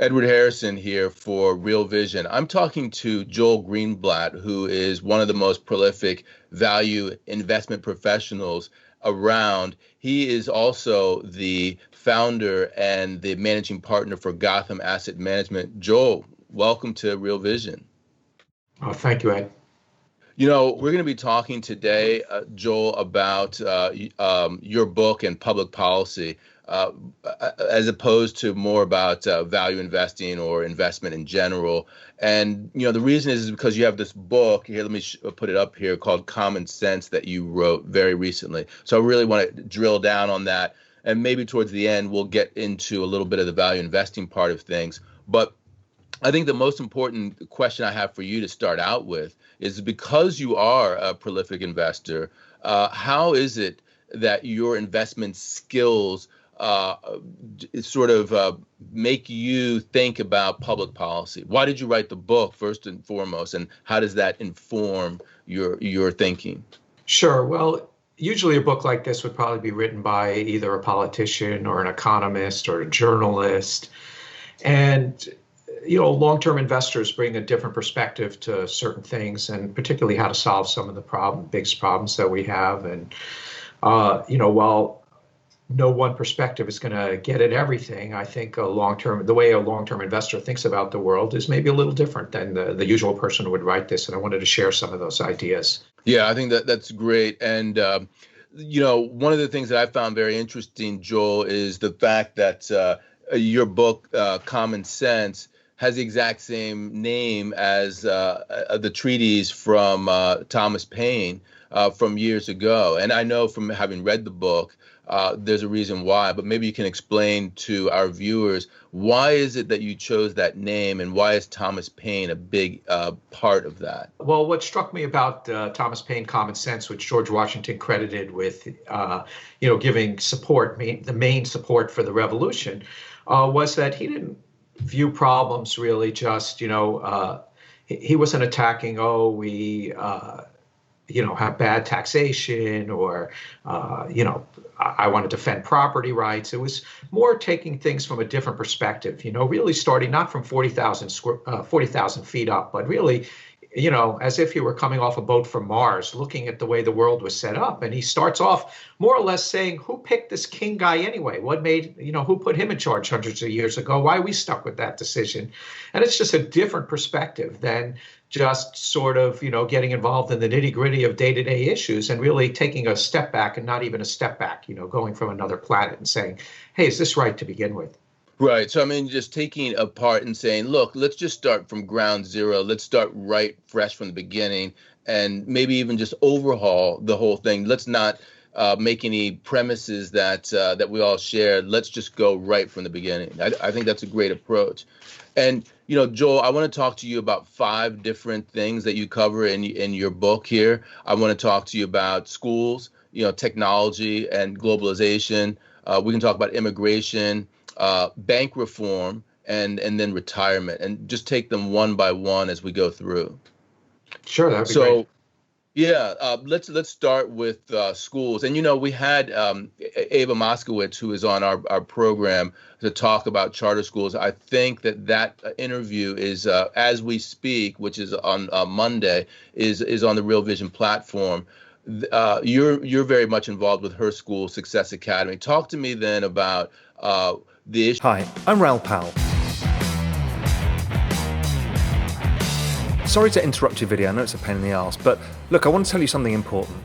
Edward Harrison here for Real Vision. I'm talking to Joel Greenblatt, who is one of the most prolific value investment professionals around. He is also the founder and the managing partner for Gotham Asset Management. Joel, welcome to Real Vision. Oh, thank you, Ed. You know, we're going to be talking today, Joel, about your book and public policy, as opposed to more about value investing or investment in general. And, you know, the reason is because you have this book here, let me put it up here, called Common Sense, that you wrote very recently. So I really want to drill down on that. And maybe towards the end, we'll get into a little bit of the value investing part of things. But I think the most important question I have for you to start out with is, because you are a prolific investor, how is it that your investment skills sort of make you think about public policy? Why did you write the book, first and foremost, and how does that inform your thinking? Sure. Well, usually a book like this would probably be written by either a politician or an economist or a journalist. And you know, long-term investors bring a different perspective to certain things, and particularly how to solve some of the biggest problems that we have. And, you know, while no one perspective is going to get at everything, I think the way a long-term investor thinks about the world is maybe a little different than the usual person who would write this. And I wanted to share some of those ideas. Yeah, I think that's great. And, you know, one of the things that I found very interesting, Joel, is the fact that your book, Common Sense, has the exact same name as the treatise from Thomas Paine from years ago. And I know from having read the book, there's a reason why, but maybe you can explain to our viewers, why is it that you chose that name, and why is Thomas Paine a big part of that? Well, what struck me about Thomas Paine, Common Sense, which George Washington credited with, you know, giving support, the main support for the revolution, was that he didn't view problems really just, you know, he wasn't attacking, we, you know, have bad taxation, or, you know, I want to defend property rights. It was more taking things from a different perspective, you know, really starting not from 40,000 feet up, but really, you know, as if he were coming off a boat from Mars, looking at the way the world was set up. And he starts off more or less saying, who picked this king guy anyway? What made, you know, who put him in charge hundreds of years ago? Why are we stuck with that decision? And it's just a different perspective than just sort of, you know, getting involved in the nitty gritty of day-to-day issues, and really taking a step back, and not even a step back, you know, going from another planet and saying, hey, is this right to begin with? Right. So, I mean, just taking apart and saying, look, let's just start from ground zero. Let's start right fresh from the beginning, and maybe even just overhaul the whole thing. Let's not make any premises that we all share. Let's just go right from the beginning. I think that's a great approach. And, you know, Joel, I want to talk to you about 5 different things that you cover in your book here. I want to talk to you about schools, you know, technology and globalization. We can talk about immigration, bank reform, and then retirement, and just take them one by one as we go through. Sure, that'd be great. Yeah, let's start with schools. And, you know, we had Ava Moskowitz, who is on our program, to talk about charter schools. I think that interview is, as we speak, which is on Monday, is on the Real Vision platform. You're very much involved with her school, Success Academy. Talk to me then about the issue. Hi, I'm Raoul Powell. Sorry to interrupt your video, I know it's a pain in the arse, but look, I want to tell you something important.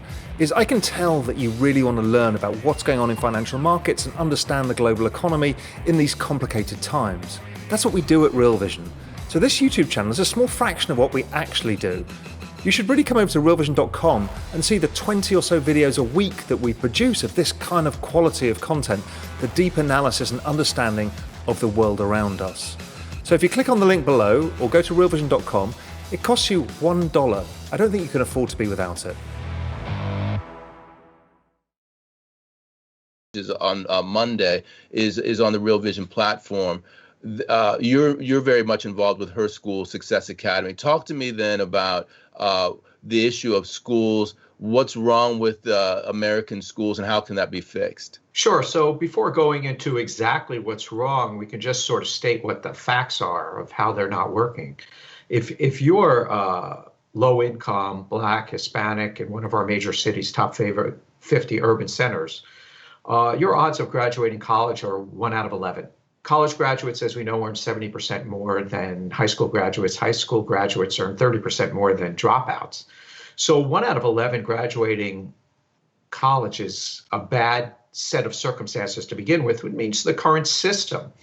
I can tell that you really want to learn about what's going on in financial markets and understand the global economy in these complicated times. That's what we do at Real Vision. So this YouTube channel is a small fraction of what we actually do. You should really come over to realvision.com and see the 20 or so videos a week that we produce of this kind of quality of content, the deep analysis and understanding of the world around us. So if you click on the link below or go to realvision.com, it costs you $1. I don't think you can afford to be without it. Is on Monday is on the Real Vision platform. you're very much involved with her school, Success Academy. Talk to me then about the issue of schools. What's wrong with American schools, and how can that be fixed? Sure. So before going into exactly what's wrong, we can just sort of state what the facts are of how they're not working. If you're low income, Black, Hispanic, in one of our major cities, top 50 urban centers, your odds of graduating college are 1 out of 11. College graduates, as we know, earn 70% more than high school graduates. High school graduates earn 30% more than dropouts. So 1 out of 11 graduating college is a bad set of circumstances to begin with, which means the current system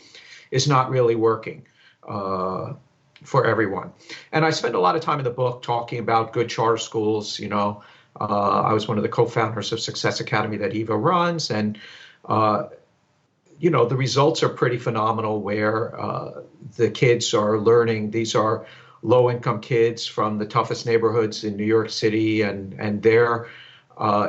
is not really working for everyone. And I spend a lot of time in the book talking about good charter schools. I was one of the co-founders of Success Academy that Eva runs, and the results are pretty phenomenal where the kids are learning. These are low-income kids from the toughest neighborhoods in New York City, and they're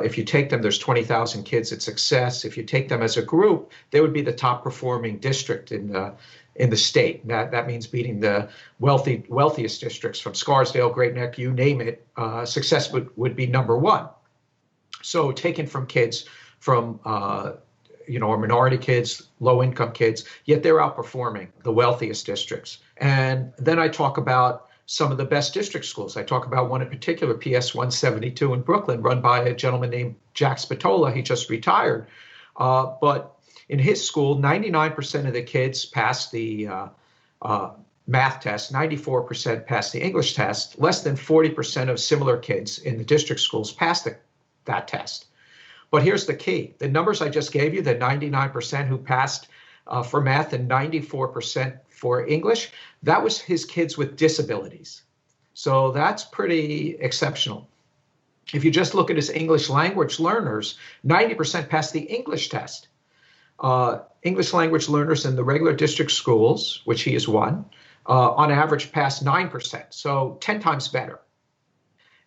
if you take them, there's 20,000 kids at Success. If you take them as a group, they would be the top performing district in the state. That means beating the wealthiest districts from Scarsdale, Great Neck, you name it. Success would be number one. So taken from kids from or minority kids, low-income kids, yet they're outperforming the wealthiest districts. And then I talk about some of the best district schools. I talk about one in particular, PS 172 in Brooklyn, run by a gentleman named Jack Spatola. He just retired. But in his school, 99% of the kids passed the math test, 94% passed the English test. Less than 40% of similar kids in the district schools passed that test. But here's the key. The numbers I just gave you, the 99% who passed for math and 94% for English, that was his kids with disabilities. So that's pretty exceptional. If you just look at his English language learners, 90% passed the English test. English language learners in the regular district schools, which he is one, on average passed 9%, so 10 times better.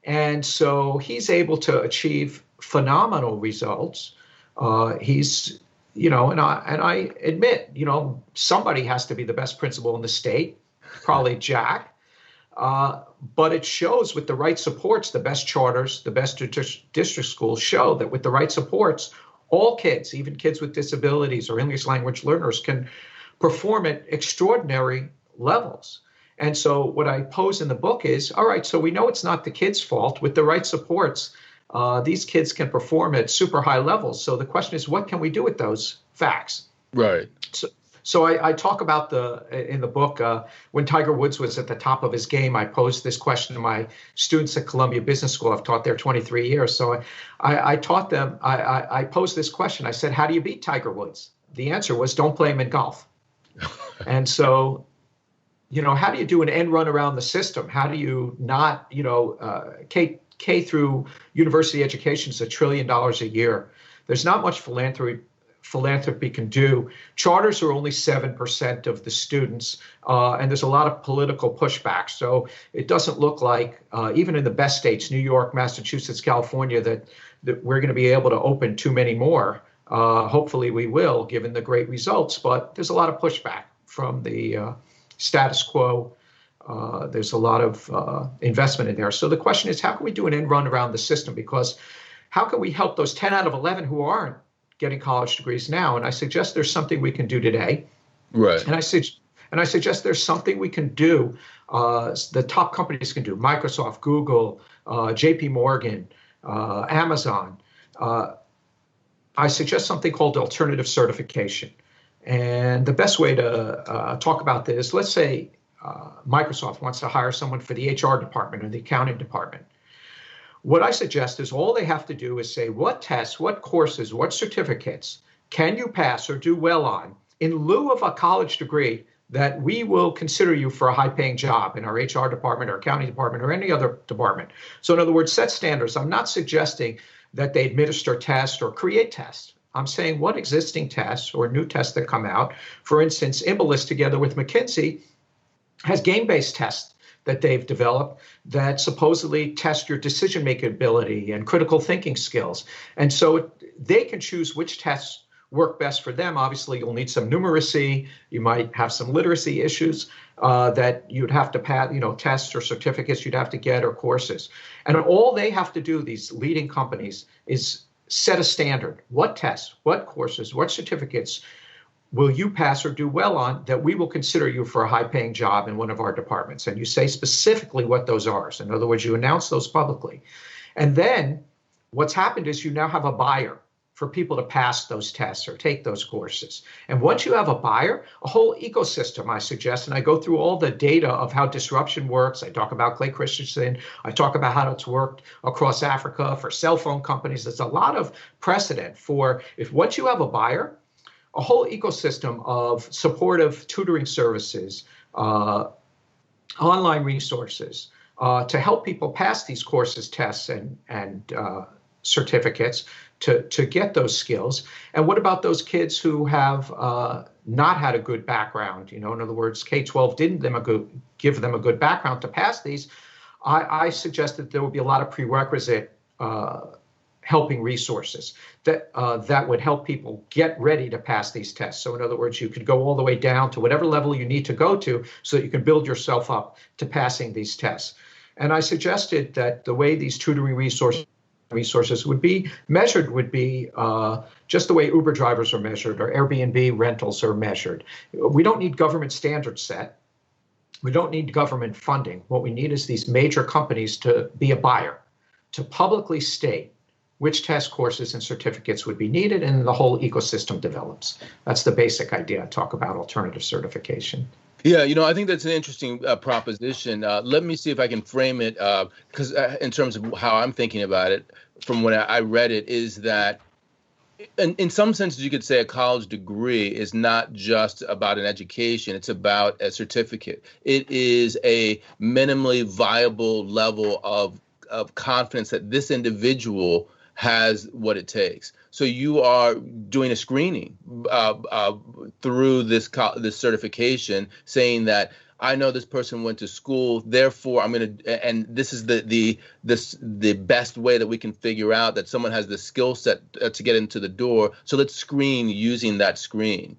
And so he's able to achieve phenomenal results. He's, and I admit, somebody has to be the best principal in the state, probably Jack. But it shows with the right supports, the best charters, the best district schools show that with the right supports, all kids, even kids with disabilities or English language learners, can perform at extraordinary levels. And so what I pose in the book is, all right, so we know it's not the kids' fault. With the right supports, these kids can perform at super high levels. So the question is, what can we do with those facts? Right. So I talk about in the book, when Tiger Woods was at the top of his game, I posed this question to my students at Columbia Business School. I've taught there 23 years. So I taught them, I posed this question. I said, how do you beat Tiger Woods? The answer was, don't play him in golf. And so, how do you do an end run around the system? How do you not, K through university education is $1 trillion a year. There's not much philanthropy can do. Charters are only 7% of the students, and there's a lot of political pushback. So it doesn't look like, even in the best states, New York, Massachusetts, California, that we're going to be able to open too many more. Hopefully we will, given the great results, but there's a lot of pushback from the status quo. There's a lot of investment in there. So the question is, how can we do an end run around the system? Because how can we help those 10 out of 11 who aren't getting college degrees now? And I suggest there's something we can do today. Right. And I suggest there's something we can do, the top companies can do, Microsoft, Google, JP Morgan, Amazon. I suggest something called alternative certification. And the best way to talk about this, let's say Microsoft wants to hire someone for the HR department or the accounting department. What I suggest is all they have to do is say, what tests, what courses, what certificates can you pass or do well on in lieu of a college degree that we will consider you for a high-paying job in our HR department or accounting department or any other department. So in other words, set standards. I'm not suggesting that they administer tests or create tests. I'm saying what existing tests or new tests that come out, for instance, Imbalist together with McKinsey has game-based tests that they've developed that supposedly test your decision-making ability and critical thinking skills. And so they can choose which tests work best for them. Obviously, you'll need some numeracy. You might have some literacy issues that you'd have to pass, tests or certificates you'd have to get or courses. And all they have to do, these leading companies, is set a standard. What tests, what courses, what certificates will you pass or do well on that we will consider you for a high-paying job in one of our departments? And you say specifically what those are. So in other words, you announce those publicly. And then what's happened is you now have a buyer for people to pass those tests or take those courses. And once you have a buyer, a whole ecosystem, I suggest, and I go through all the data of how disruption works. I talk about Clay Christensen. I talk about how it's worked across Africa for cell phone companies. There's a lot of precedent for if once you have a buyer, a whole ecosystem of supportive tutoring services, online resources to help people pass these courses, tests, and certificates to get those skills. And what about those kids who have not had a good background? In other words, K-12 didn't give them a good background to pass these. I suggest that there would be a lot of prerequisite helping resources that would help people get ready to pass these tests. So in other words, you could go all the way down to whatever level you need to go to so that you can build yourself up to passing these tests. And I suggested that the way these tutoring resources would be measured would be just the way Uber drivers are measured or Airbnb rentals are measured. We don't need government standards set. We don't need government funding. What we need is these major companies to be a buyer, to publicly state which test courses and certificates would be needed, and the whole ecosystem develops. That's the basic idea. I talk about alternative certification. Yeah, I think that's an interesting proposition. Let me see if I can frame it, because in terms of how I'm thinking about it, from when I read it, is that in some senses you could say a college degree is not just about an education, it's about a certificate. It is a minimally viable level of confidence that this individual has what it takes. So you are doing a screening through this certification, saying that I know this person went to school, therefore I'm going to, and this is the best way that we can figure out that someone has the skill set to get into the door. So let's screen using that screen.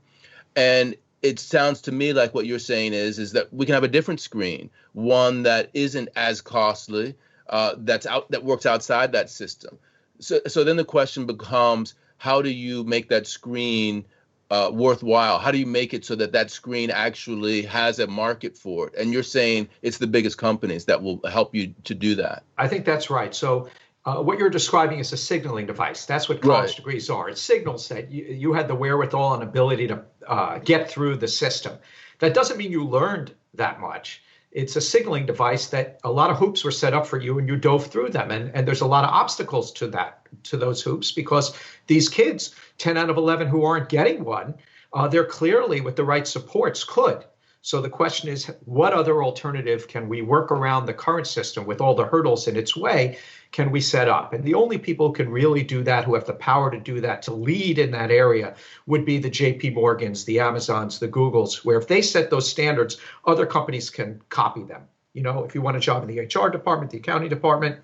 And it sounds to me like what you're saying is that we can have a different screen, one that isn't as costly, that works outside that system. So then the question becomes, how do you make that screen worthwhile? How do you make it so that screen actually has a market for it? And you're saying it's the biggest companies that will help you to do that. I think that's right. So what you're describing is a signaling device. That's what college degrees are. It signals that you had the wherewithal and ability to get through the system. That doesn't mean you learned that much. It's a signaling device that a lot of hoops were set up for you and you dove through them. And there's a lot of obstacles to those hoops, because these kids, 10 out of 11 who aren't getting one, they're clearly with the right supports could. So the question is, what other alternative can we work around the current system with all the hurdles in its way can we set up? And the only people who can really do that, who have the power to do that, to lead in that area, would be the JP Morgans, the Amazons, the Googles, where if they set those standards, other companies can copy them. If you want a job in the HR department, the accounting department.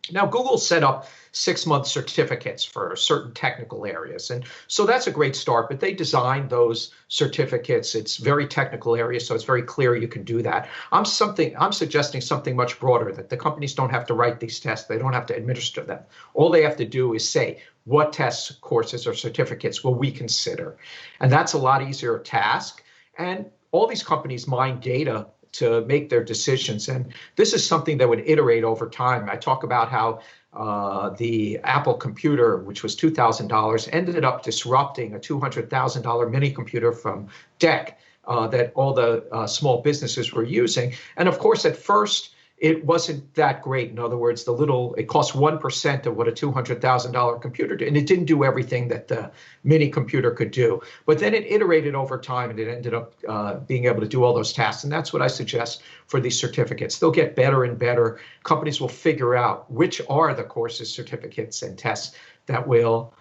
Now, Google set up 6-month certificates for certain technical areas. And so that's a great start, but they designed those certificates. It's very technical areas, so it's very clear you can do that. I'm suggesting something much broader, that the companies don't have to write these tests. They don't have to administer them. All they have to do is say, what tests, courses, or certificates will we consider? And that's a lot easier task. And all these companies mine data to make their decisions. And this is something that would iterate over time. I talk about how the Apple computer, which was $2,000, ended up disrupting a $200,000 mini computer from DEC that all the small businesses were using. And of course, at first, it wasn't that great. In other words, it cost 1% of what a $200,000 computer did, and it didn't do everything that the mini computer could do. But then it iterated over time, and it ended up being able to do all those tasks. And that's what I suggest for these certificates. They'll get better and better. Companies will figure out which are the courses, certificates, and tests that will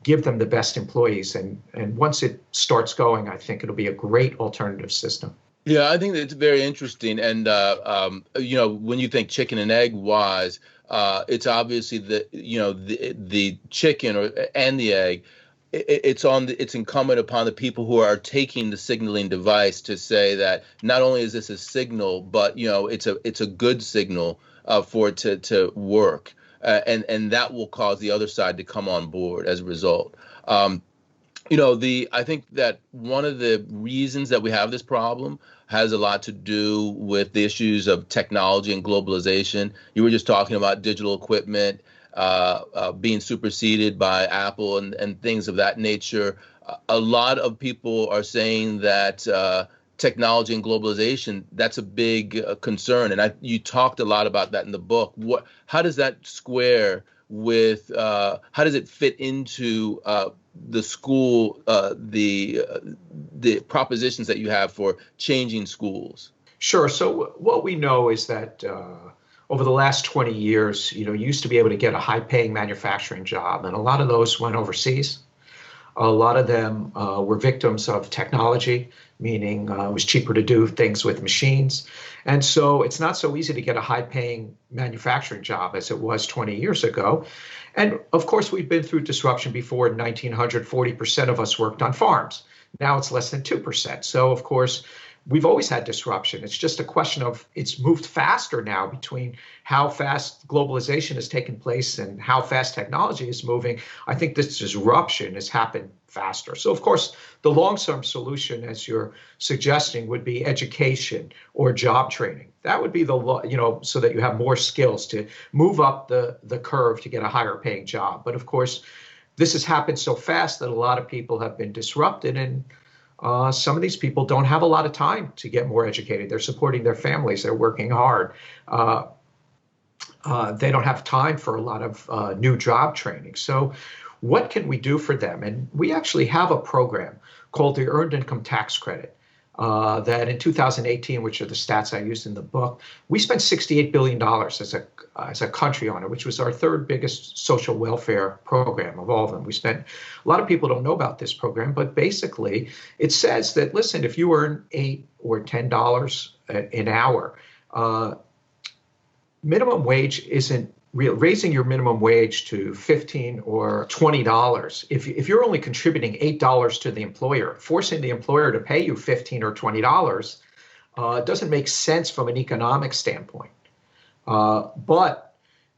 give them the best employees. And once it starts going, I think it'll be a great alternative system. Yeah, I think that it's very interesting. And, when you think chicken and egg wise, it's obviously the chicken and the egg. it's incumbent upon the people who are taking the signaling device to say that not only is this a signal, but it's a good signal for it to work, and that will cause the other side to come on board as a result. I think that one of the reasons that we have this problem has a lot to do with the issues of technology and globalization. You were just talking about digital equipment being superseded by Apple and things of that nature. A lot of people are saying that technology and globalization, that's a big concern. And you talked a lot about that in the book. How does that square with, how does it fit into the school, the propositions that you have for changing schools? Sure. So what we know is that over the last 20 years, you used to be able to get a high-paying manufacturing job, and a lot of those went overseas. A lot of them were victims of technology, meaning it was cheaper to do things with machines. And so it's not so easy to get a high-paying manufacturing job as it was 20 years ago. And of course, we've been through disruption before. In 1900, 40% of us worked on farms. Now it's less than 2%. So of course, we've always had disruption. It's just a question of it's moved faster now between how fast globalization has taken place and how fast technology is moving. I think this disruption has happened faster. So, of course, the long-term solution, as you're suggesting, would be education or job training. That would be so that you have more skills to move up the curve to get a higher paying job. But of course, this has happened so fast that a lot of people have been disrupted, and some of these people don't have a lot of time to get more educated. They're supporting their families. They're working hard. They don't have time for a lot of new job training. So what can we do for them? And we actually have a program called the Earned Income Tax Credit that in 2018, which are the stats I used in the book, we spent $68 billion as a country on it, which was our third biggest social welfare program of all of them. A lot of people don't know about this program, but basically it says that, listen, if you earn $8 or $10 an hour, minimum wage isn't real. Raising your minimum wage to $15 or $20, if you're only contributing $8 to the employer, forcing the employer to pay you $15 or $20 doesn't make sense from an economic standpoint. But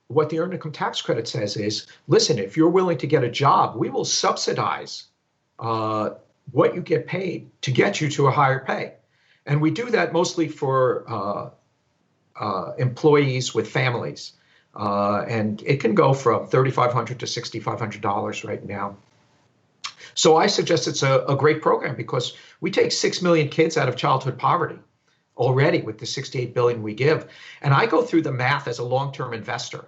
what the Earned Income Tax Credit says is, listen, if you're willing to get a job, we will subsidize what you get paid to get you to a higher pay. And we do that mostly for employees with families. And it can go from $3,500 to $6,500 right now. So I suggest it's a great program because we take 6 million kids out of childhood poverty already with the $68 billion we give. And I go through the math as a long-term investor,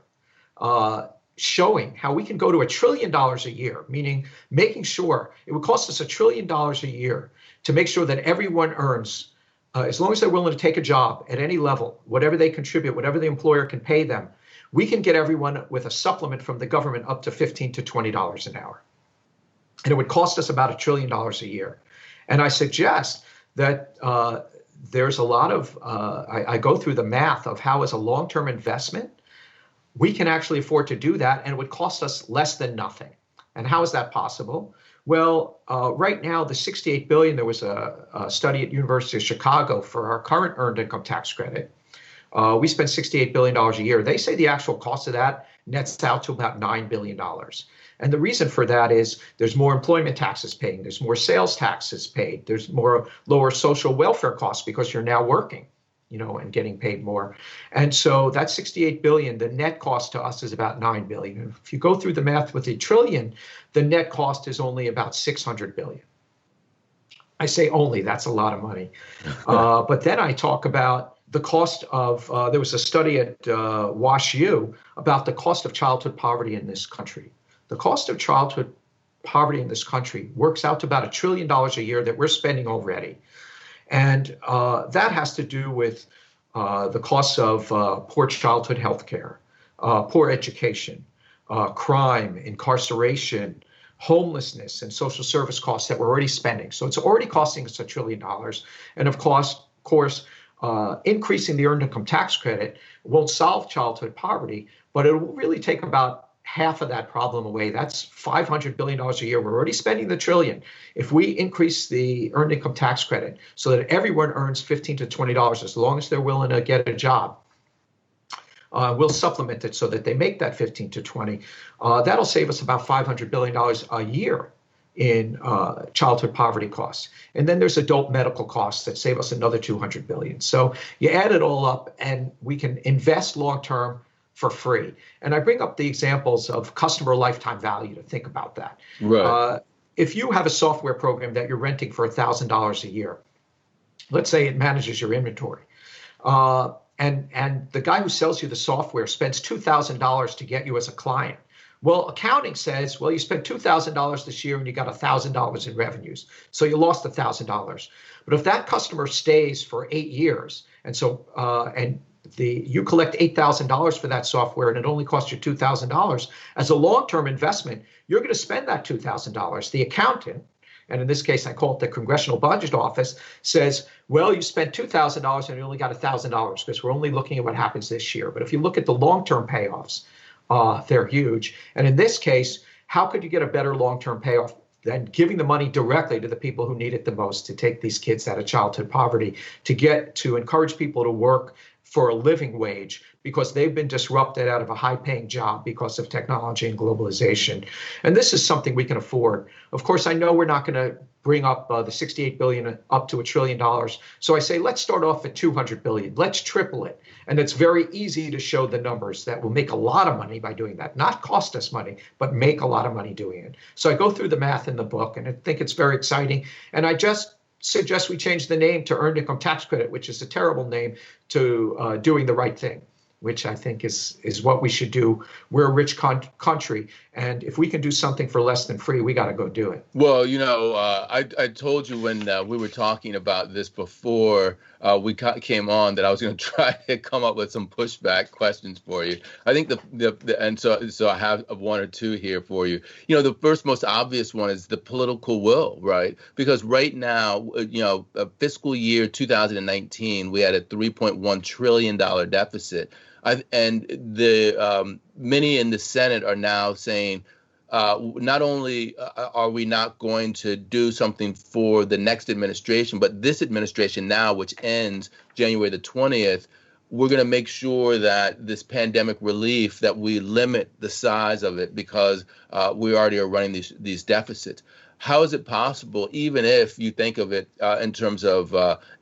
showing how we can go to $1 trillion a year, meaning making sure it would cost us $1 trillion a year to make sure that everyone earns, as long as they're willing to take a job at any level, whatever they contribute, whatever the employer can pay them, we can get everyone with a supplement from the government up to $15 to $20 an hour. And it would cost us about $1 trillion a year. And I suggest that there's a lot of, I go through the math of how as a long-term investment, we can actually afford to do that, and it would cost us less than nothing. And how is that possible? Well, right now, the $68 billion, there was a study at University of Chicago for our current Earned Income Tax Credit. We spend $68 billion a year. They say the actual cost of that nets out to about $9 billion. And the reason for that is there's more employment taxes paid, there's more sales taxes paid, there's more lower social welfare costs because you're now working, and getting paid more. And so that $68 billion, the net cost to us is about $9 billion. If you go through the math with $1 trillion, the net cost is only about $600 billion. I say only, that's a lot of money. But then I talk about the cost of, there was a study at WashU about the cost of childhood poverty in this country. The cost of childhood poverty in this country works out to about $1 trillion a year that we're spending already. And that has to do with the costs of poor childhood health care, poor education, crime, incarceration, homelessness, and social service costs that we're already spending. So it's already costing us $1 trillion. And of course, increasing the Earned Income Tax Credit won't solve childhood poverty, but it will really take about half of that problem away. That's $500 billion a year. We're already spending the trillion. If we increase the earned income tax credit so that everyone earns $15 to $20, as long as they're willing to get a job, we'll supplement it so that they make that 15 to 20. That'll save us about $500 billion a year in childhood poverty costs. And then there's adult medical costs that save us another $200 billion. So you add it all up and we can invest long-term for free. And I bring up the examples of customer lifetime value to think about that. Right. If you have a software program that you're renting for $1,000 a year, let's say it manages your inventory, and the guy who sells you the software spends $2,000 to get you as a client. Well, accounting says, well, you spent $2,000 this year and you got $1,000 in revenues. So you lost $1,000. But if that customer stays for 8 years, and so you collect $8,000 for that software and it only costs you $2,000, as a long-term investment, you're going to spend that $2,000. The accountant, and in this case, I call it the Congressional Budget Office, says, well, you spent $2,000 and you only got $1,000 because we're only looking at what happens this year. But if you look at the long-term payoffs, they're huge. And in this case, how could you get a better long-term payoff than giving the money directly to the people who need it the most, to take these kids out of childhood poverty, to encourage people to work for a living wage because they've been disrupted out of a high-paying job because of technology and globalization. And this is something we can afford. Of course, I know we're not going to bring up the $68 billion up to $1 trillion. So I say, let's start off at $200 billion. Let's triple it. And it's very easy to show the numbers that will make a lot of money by doing that. Not cost us money, but make a lot of money doing it. So I go through the math in the book, and I think it's very exciting. And I just suggest we change the name to Earned Income Tax Credit, which is a terrible name, to Doing the Right Thing, which I think is what we should do. We're a rich country, and if we can do something for less than free, we got to go do it. Well, I told you when we were talking about this before we came on that I was going to try to come up with some pushback questions for you. I think so I have one or two here for you. The first most obvious one is the political will, right? Because right now, fiscal year 2019, we had a $3.1 trillion deficit. And the many in the Senate are now saying, not only are we not going to do something for the next administration, but this administration now, which ends January the 20th, we're going to make sure that this pandemic relief, that we limit the size of it because we already are running these deficits. How is it possible, even if you think of it in terms of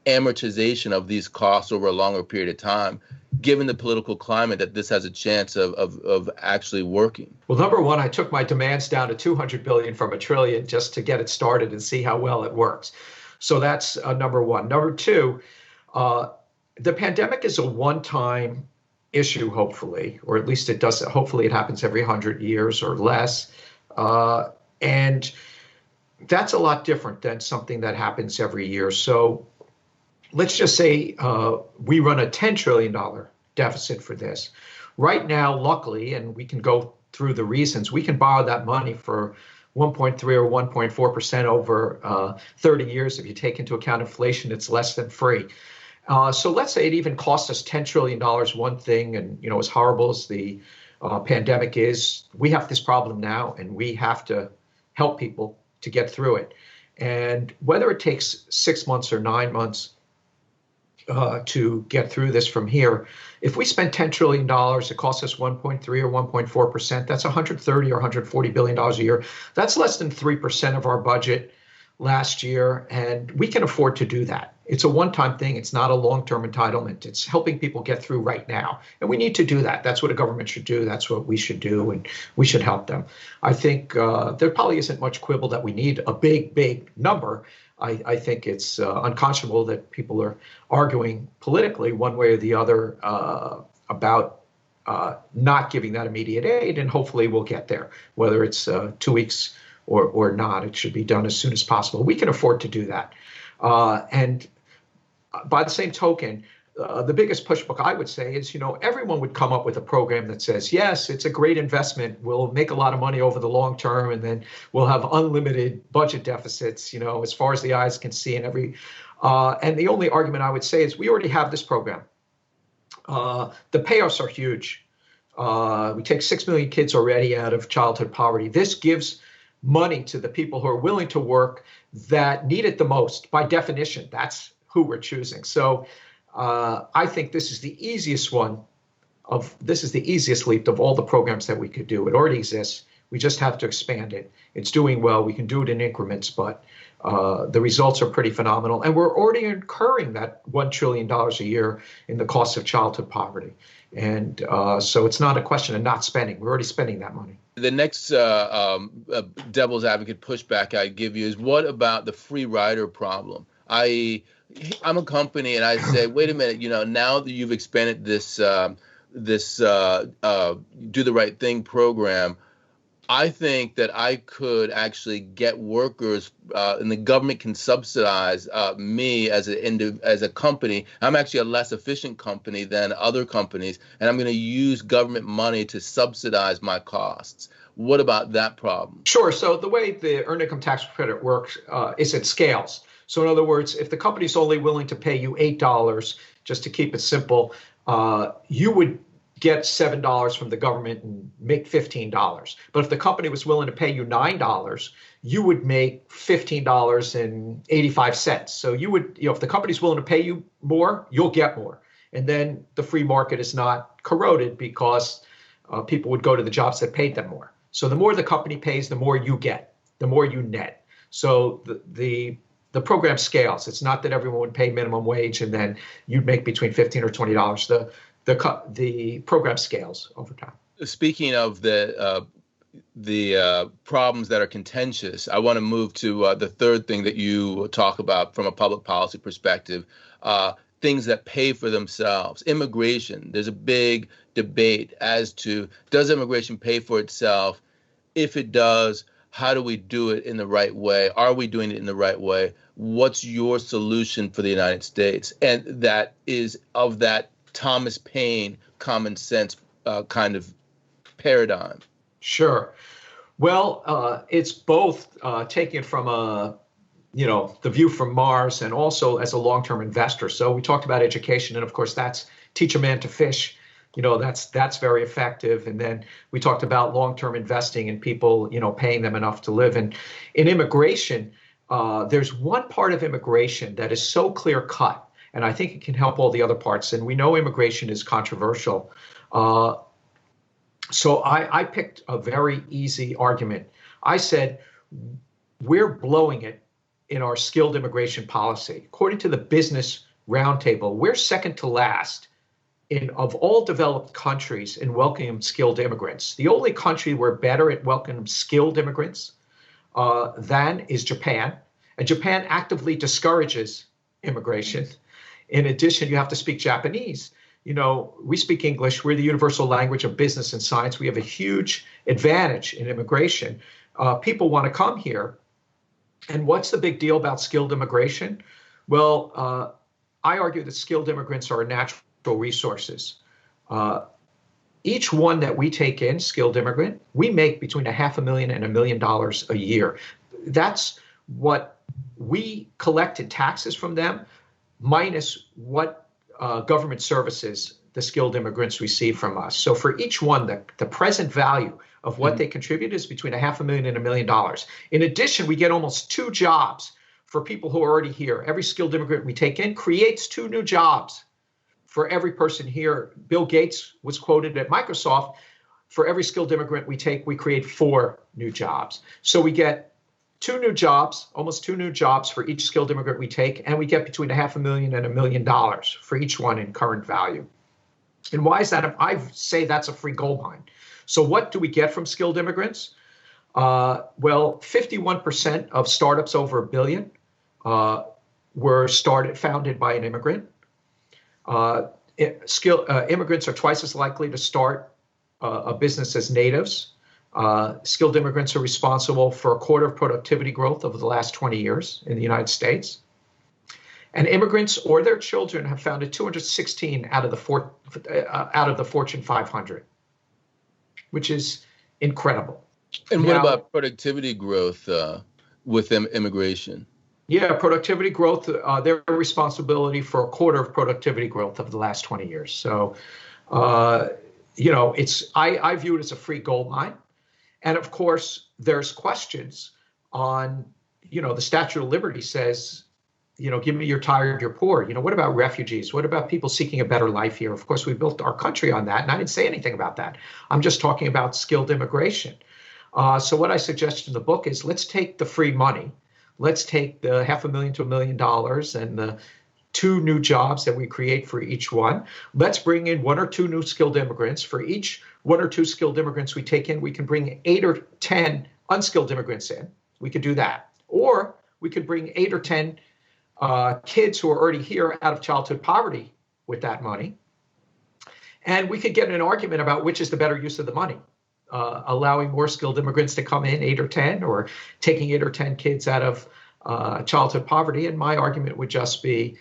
amortization of these costs over a longer period of time, given the political climate, that this has a chance of actually working? Well, number one, I took my demands down to $200 billion from $1 trillion just to get it started and see how well it works. So that's number one. Number two, the pandemic is a one-time issue, hopefully, or at least it does. Hopefully it happens every 100 years or less. And that's a lot different than something that happens every year. So let's just say we run a $10 trillion deficit for this. Right now, luckily, and we can go through the reasons, we can borrow that money for 1.3 or 1.4% over 30 years. If you take into account inflation, it's less than free. So let's say it even costs us $10 trillion, one thing, and as horrible as the pandemic is, we have this problem now, and we have to help people to get through it. And whether it takes 6 months or 9 months to get through this from here, if we spend $10 trillion, it costs us 1.3 or 1.4%. That's $130 or $140 billion a year. That's less than 3% of our budget last year, and we can afford to do that. It's a one-time thing. It's not a long-term entitlement. It's helping people get through right now, and we need to do that. That's what a government should do. That's what we should do, and we should help them. I think there probably isn't much quibble that we need a big number. I think it's unconscionable that people are arguing politically one way or the other about not giving that immediate aid, and hopefully we'll get there. Whether it's 2 weeks or not, it should be done as soon as possible. We can afford to do that. And by the same token, the biggest pushback I would say is, everyone would come up with a program that says, yes, it's a great investment. We'll make a lot of money over the long term, and then we'll have unlimited budget deficits, as far as the eyes can see. And the only argument I would say is we already have this program. The payoffs are huge. We take 6 million kids already out of childhood poverty. This gives money to the people who are willing to work that need it the most. By definition, that's who we're choosing. So I think this is the easiest leap of all the programs that we could do. It already exists. We just have to expand it. It's doing well. We can do it in increments, but the results are pretty phenomenal. And we're already incurring that $1 trillion a year in the cost of childhood poverty. And so it's not a question of not spending. We're already spending that money. The next devil's advocate pushback I give you is, what about the free rider problem? I'm a company and I say, wait a minute, now that you've expanded this Do the Right Thing program, I think that I could actually get workers, and the government can subsidize me as a company. I'm actually a less efficient company than other companies, and I'm going to use government money to subsidize my costs. What about that problem? Sure. So the way the earned income tax credit works is it scales. So in other words, if the company's only willing to pay you $8, just to keep it simple, you would get $7 from the government and make $15. But if the company was willing to pay you $9, you would make $15.85. So you would, if the company's willing to pay you more, you'll get more. And then the free market is not corroded because people would go to the jobs that paid them more. So the more the company pays, the more you get, the more you net. So the program scales. It's not that everyone would pay minimum wage and then you'd make between $15 or $20. The program scales over time. Speaking of the problems that are contentious, I want to move to the third thing that you talk about from a public policy perspective, things that pay for themselves. Immigration. There's a big debate as to, does immigration pay for itself? If it does, how do we do it in the right way? Are we doing it in the right way? What's your solution for the United States? And that is of that Thomas Paine common sense kind of paradigm. Sure. Well, it's both taken from the view from Mars and also as a long-term investor. So we talked about education, and of course that's teach a man to fish. That's very effective. And then we talked about long-term investing in people, paying them enough to live. And in immigration, there's one part of immigration that is so clear-cut, and I think it can help all the other parts. And we know immigration is controversial. So I picked a very easy argument. I said, we're blowing it in our skilled immigration policy. According to the Business Roundtable, we're second to last of all developed countries in welcoming skilled immigrants. The only country we're better at welcoming skilled immigrants than is Japan. And Japan actively discourages immigration. In addition, you have to speak Japanese. We speak English. We're the universal language of business and science. We have a huge advantage in immigration. People want to come here. And what's the big deal about skilled immigration? Well, I argue that skilled immigrants are natural resources. Each one that we take in, skilled immigrant, we make between $500,000 and $1 million a year. That's what we collect in taxes from them, minus what government services the skilled immigrants receive from us. So for each one, the present value of what they contribute is between $500,000 and $1 million. In addition, we get almost 2 jobs for people who are already here. Every skilled immigrant we take in creates 2 new jobs for every person here. Bill Gates was quoted at Microsoft, for every skilled immigrant we take, we create 4 new jobs. So we get 2 new jobs, almost 2 new jobs for each skilled immigrant we take, and we get between $500,000 and $1 million for each one in current value. And why is that? I say that's a free gold mine. So what do we get from skilled immigrants? Well, 51% of startups over $1 billion were founded by an immigrant. Immigrants are twice as likely to start a business as natives. Skilled immigrants are responsible for a quarter of productivity growth over the last 20 years in the United States. And immigrants or their children have founded 216 out of the Fortune 500, which is incredible. And what about productivity growth with immigration? Yeah, productivity growth, they're responsibility for a quarter of productivity growth over the last 20 years. So I view it as a free gold mine. And of course, there's questions on, the Statue of Liberty says, give me your tired, your poor. What about refugees? What about people seeking a better life here? Of course, we built our country on that, and I didn't say anything about that. I'm just talking about skilled immigration. So what I suggest in the book is let's take the free money. Let's take the $500,000 to $1 million and the 2 new jobs that we create for each one. Let's bring in 1 or 2 new skilled immigrants. For each 1 or 2 skilled immigrants we take in, we can bring 8 or 10 unskilled immigrants in. We could do that. Or we could bring 8 or 10 kids who are already here out of childhood poverty with that money. And we could get in an argument about which is the better use of the money. Allowing more skilled immigrants to come in, 8 or 10, or taking 8 or 10 kids out of childhood poverty. And my argument would just be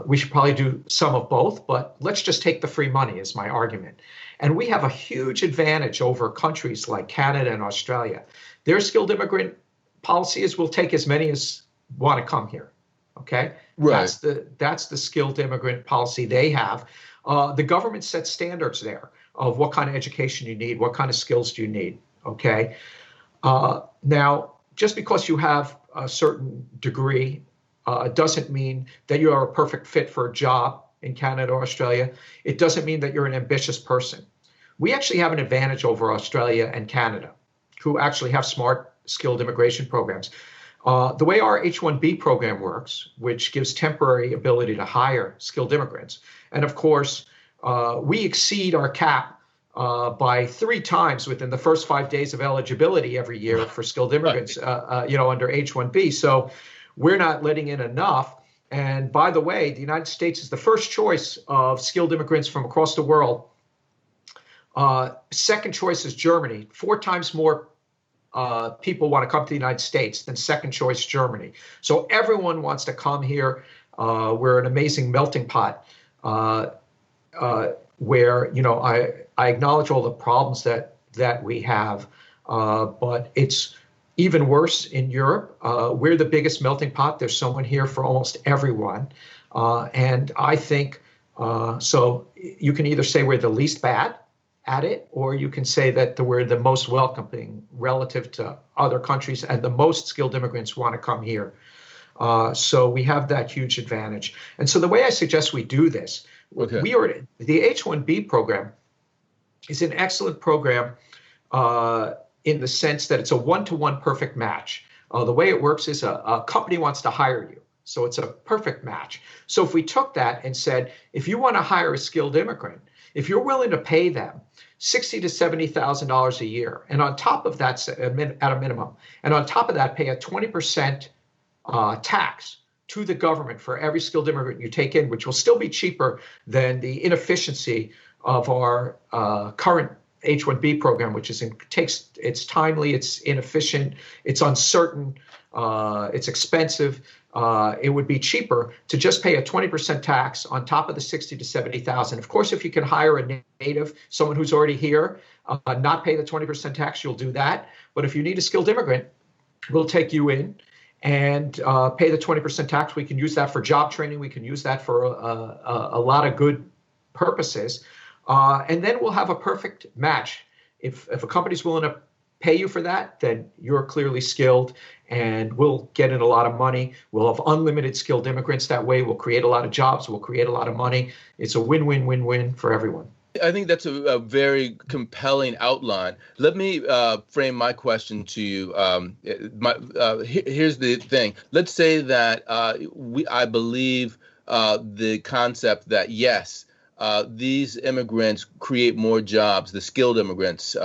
we should probably do some of both, but let's just take the free money is my argument. And we have a huge advantage over countries like Canada and Australia. Their skilled immigrant policy is we'll take as many as want to come here. Okay, right. That's the skilled immigrant policy they have. The government sets standards there of what kind of education you need, what kind of skills do you need. Okay, now just because you have a certain degree doesn't mean that you are a perfect fit for a job in Canada or Australia. It doesn't mean that you're an ambitious person. We actually have an advantage over Australia and Canada, who actually have smart skilled immigration programs. The way our H-1B program works, which gives temporary ability to hire skilled immigrants, and of course, we exceed our cap by 3 times within the first 5 days of eligibility every year for skilled immigrants, under H-1B. So we're not letting in enough. And by the way, the United States is the first choice of skilled immigrants from across the world. Second choice is Germany. 4 times more people want to come to the United States than second choice Germany. So everyone wants to come here. We're an amazing melting pot where, I acknowledge all the problems that we have, but it's even worse in Europe. We're the biggest melting pot. There's someone here for almost everyone. And I think, so you can either say we're the least bad at it, or you can say that we're the most welcoming relative to other countries and the most skilled immigrants want to come here. So we have that huge advantage. And so the way I suggest we do this, the H-1B program is an excellent program in the sense that it's a 1-to-1 perfect match. The way it works is a company wants to hire you. So it's a perfect match. So if we took that and said, if you want to hire a skilled immigrant, if you're willing to pay them $60,000 to $70,000 a year, and on top of that, at a minimum, and on top of that, pay a 20% tax to the government for every skilled immigrant you take in, which will still be cheaper than the inefficiency of our current H-1B program, which it's timely, it's inefficient, it's uncertain, it's expensive. It would be cheaper to just pay a 20% tax on top of the 60 to 70,000. Of course, if you can hire a native, someone who's already here, not pay the 20% tax, you'll do that. But if you need a skilled immigrant, we'll take you in and pay the 20% tax. We can use that for job training. We can use that for a lot of good purposes. And then we'll have a perfect match. If a company's willing to pay you for that, then you're clearly skilled and we'll get in a lot of money. We'll have unlimited skilled immigrants that way. We'll create a lot of jobs. We'll create a lot of money. It's a win-win-win-win for everyone. I think that's a very compelling outline. Let me frame my question to you. Here's the thing. Let's say that I believe the concept that, yes, these immigrants create more jobs, the skilled immigrants,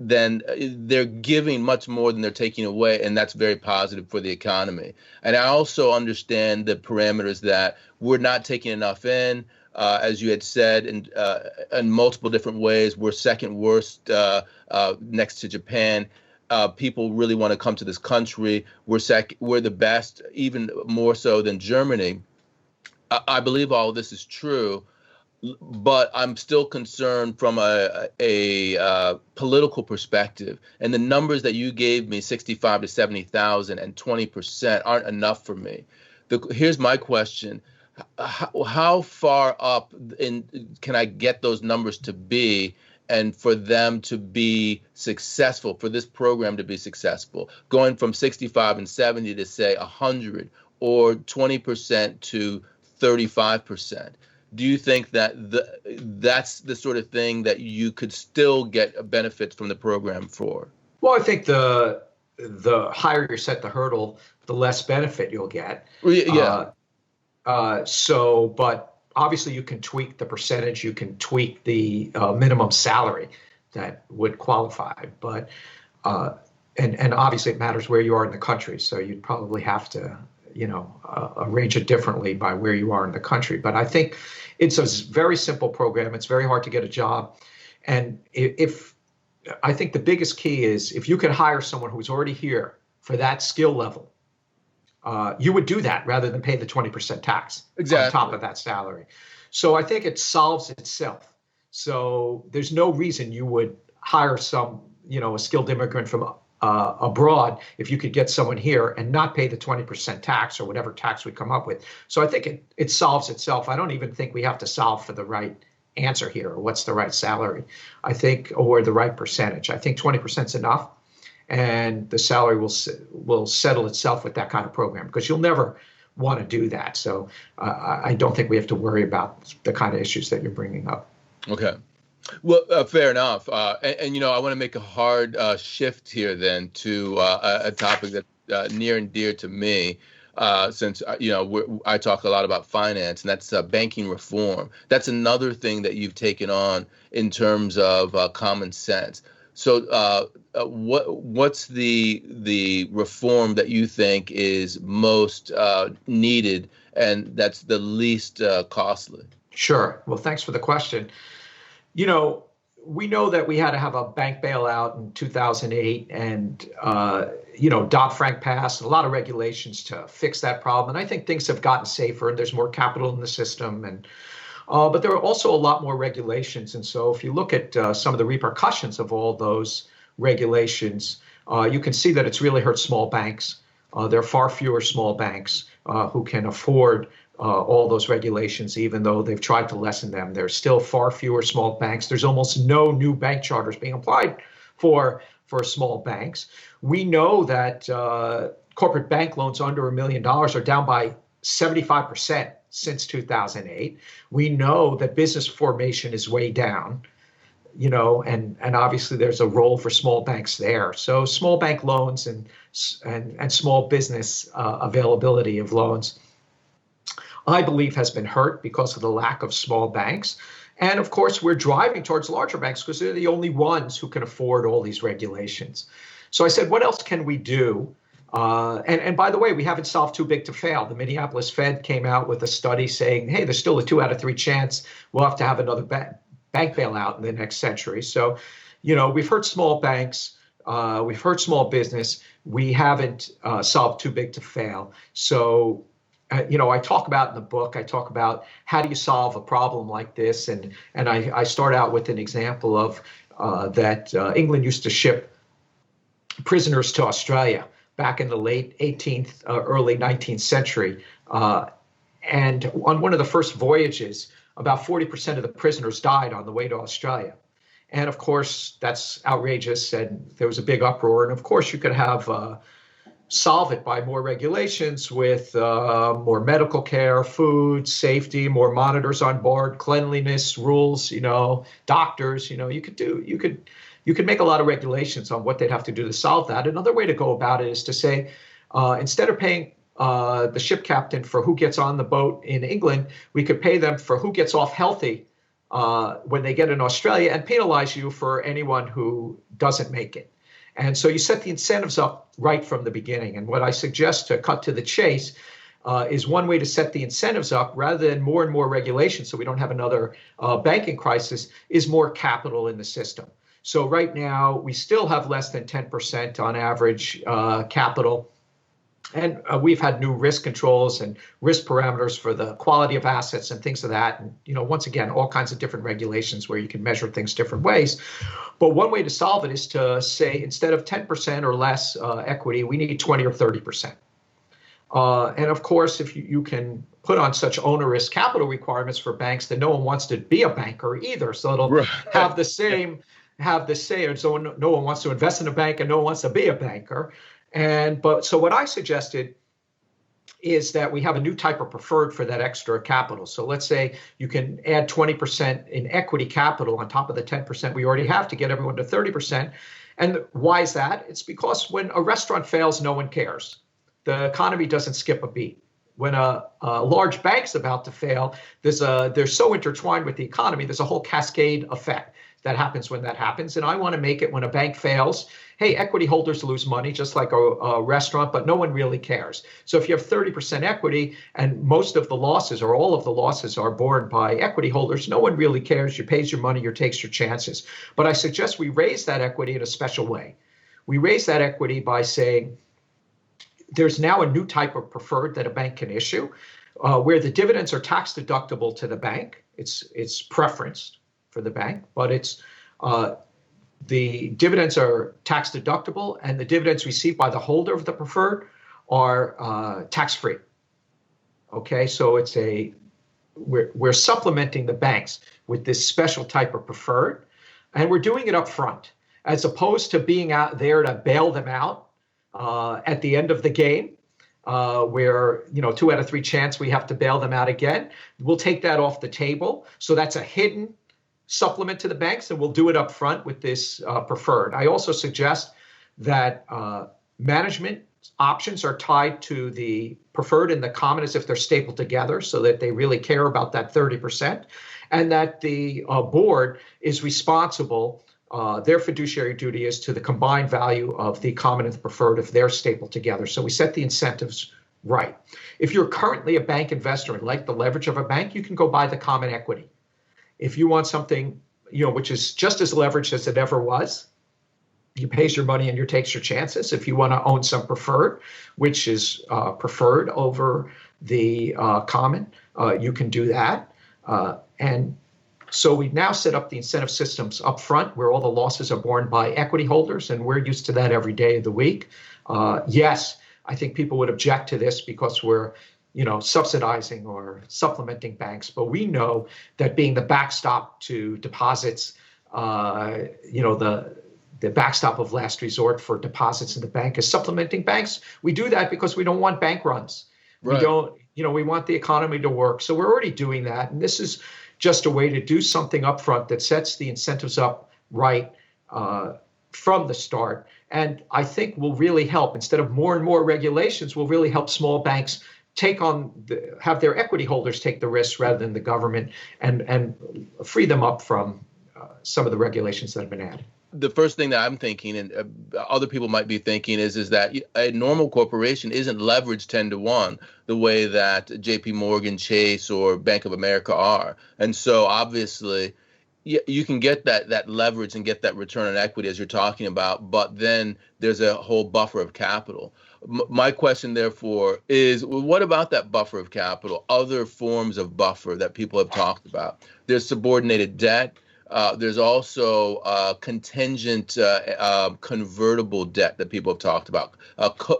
then they're giving much more than they're taking away, and that's very positive for the economy. And I also understand the parameters that we're not taking enough in. As you had said, in multiple different ways, we're second worst next to Japan. People really want to come to this country. We're the best, even more so than Germany. I believe all of this is true, but I'm still concerned from a political perspective. And the numbers that you gave me, 65 to 70,000 and 20%, aren't enough for me. Here's my question. how far up can I get those numbers to be, and for them to be successful, for this program to be successful, going from 65 and 70 to say 100 or 20% to 35%? Do you think that that's the sort of thing that you could still get a benefit from the program for? Well, I think the higher you set the hurdle, the less benefit you'll get. Yeah. But obviously you can tweak the percentage, you can tweak the minimum salary that would qualify, but and obviously it matters where you are in the country. So you'd probably have to, arrange it differently by where you are in the country. But I think it's a very simple program. It's very hard to get a job. And if I think the biggest key is if you could hire someone who's already here for that skill level, you would do that rather than pay the 20% tax on top of that salary. So I think it solves itself. So there's no reason you would hire a skilled immigrant from abroad if you could get someone here and not pay the 20% tax or whatever tax we come up with. So I think it solves itself. I don't even think we have to solve for the right answer here, or what's the right salary, I think, or the right percentage. I think 20% is enough, and the salary will settle itself with that kind of program, because you'll never want to do that. So I don't think we have to worry about the kind of issues that you're bringing up. Okay. Well, fair enough. And I want to make a hard shift here then to a topic that's near and dear to me. Since I talk a lot about finance, and that's banking reform. That's another thing that you've taken on in terms of common sense. So, what's the reform that you think is most needed, and that's the least costly? Sure. Well, thanks for the question. We know that we had to have a bank bailout in 2008, and Dodd-Frank passed, and a lot of regulations to fix that problem. And I think things have gotten safer, and there's more capital in the system, but there are also a lot more regulations. And so if you look at some of the repercussions of all those regulations, you can see that it's really hurt small banks. There are far fewer small banks who can afford all those regulations, even though they've tried to lessen them. There's still far fewer small banks. There's almost no new bank charters being applied for small banks. We know that corporate bank loans under $1 million are down by 75% since 2008. We know that business formation is way down, and obviously there's a role for small banks there. So small bank loans and small business availability of loans, I believe, has been hurt because of the lack of small banks. And of course, we're driving towards larger banks because they're the only ones who can afford all these regulations. So I said, what else can we do? And by the way, we haven't solved too big to fail. The Minneapolis Fed came out with a study saying, hey, there's still a 2 out of 3 chance we'll have to have another bank bailout in the next century. So, we've hurt small banks. We've hurt small business. We haven't solved too big to fail. So, I talk about in the book, I talk about how do you solve a problem like this? And I start out with an example of that England used to ship prisoners to Australia back in the late 18th, early 19th century. And on one of the first voyages, about 40% of the prisoners died on the way to Australia. And of course, that's outrageous. And there was a big uproar. And of course, you could have solve it by more regulations with more medical care, food, safety, more monitors on board, cleanliness rules, doctors, you could make a lot of regulations on what they'd have to do to solve that. Another way to go about it is to say, instead of paying the ship captain for who gets on the boat in England, we could pay them for who gets off healthy when they get in Australia, and penalize you for anyone who doesn't make it. And so you set the incentives up right from the beginning. And what I suggest, to cut to the chase, is one way to set the incentives up rather than more and more regulations so we don't have another banking crisis, is more capital in the system. So right now, we still have less than 10% on average capital. And we've had new risk controls and risk parameters for the quality of assets and things of that. And, once again, all kinds of different regulations where you can measure things different ways. But one way to solve it is to say, instead of 10% or less equity, we need 20 or 30%. And of course, if you can put on such onerous capital requirements for banks, then no one wants to be a banker either. So it'll Right. have the same, and so no one wants to invest in a bank and no one wants to be a banker. So what I suggested is that we have a new type of preferred for that extra capital. So let's say you can add 20% in equity capital on top of the 10% we already have to get everyone to 30%. And why is that? It's because when a restaurant fails, no one cares. The economy doesn't skip a beat. When a large bank's about to fail, they're so intertwined with the economy, there's a whole cascade effect that happens when that happens. And I want to make it when a bank fails, hey, equity holders lose money just like a restaurant, but no one really cares. So if you have 30% equity and most of the losses or all of the losses are borne by equity holders, no one really cares. You pays your money, you takes your chances. But I suggest we raise that equity in a special way. We raise that equity by saying there's now a new type of preferred that a bank can issue where the dividends are tax deductible to the bank. It's preferenced for the bank, but the dividends are tax deductible, and the dividends received by the holder of the preferred are tax free. Okay, so we're supplementing the banks with this special type of preferred, and we're doing it up front as opposed to being out there to bail them out at the end of the game. Where 2 out of 3 chance we have to bail them out again. We'll take that off the table. So that's a hidden supplement to the banks, and we'll do it up front with this preferred. I also suggest that management options are tied to the preferred and the common as if they're stapled together so that they really care about that 30%, and that the board is responsible. Their fiduciary duty is to the combined value of the common and the preferred if they're stapled together. So we set the incentives right. If you're currently a bank investor and like the leverage of a bank, you can go buy the common equity. If you want something, which is just as leveraged as it ever was, you pays your money and you takes your chances. If you want to own some preferred, which is preferred over the common, you can do that. And so we've now set up the incentive systems up front where all the losses are borne by equity holders, and we're used to that every day of the week. Yes, I think people would object to this because we're subsidizing or supplementing banks, but we know that being the backstop to deposits, the backstop of last resort for deposits in the bank is supplementing banks. We do that because we don't want bank runs. Right. We want the economy to work. So we're already doing that. And this is just a way to do something up front that sets the incentives up right from the start. And I think will really help. Instead of more and more regulations, will really help small banks have their equity holders take the risks rather than the government, and free them up from some of the regulations that have been added. The first thing that I'm thinking, and other people might be thinking, is that a normal corporation isn't leveraged 10 to 1 the way that JP Morgan, Chase, or Bank of America are. And so obviously you can get that leverage and get that return on equity as you're talking about, but then there's a whole buffer of capital. My question, therefore, is what about that buffer of capital, other forms of buffer that people have talked about? There's subordinated debt. There's also contingent convertible debt that people have talked about,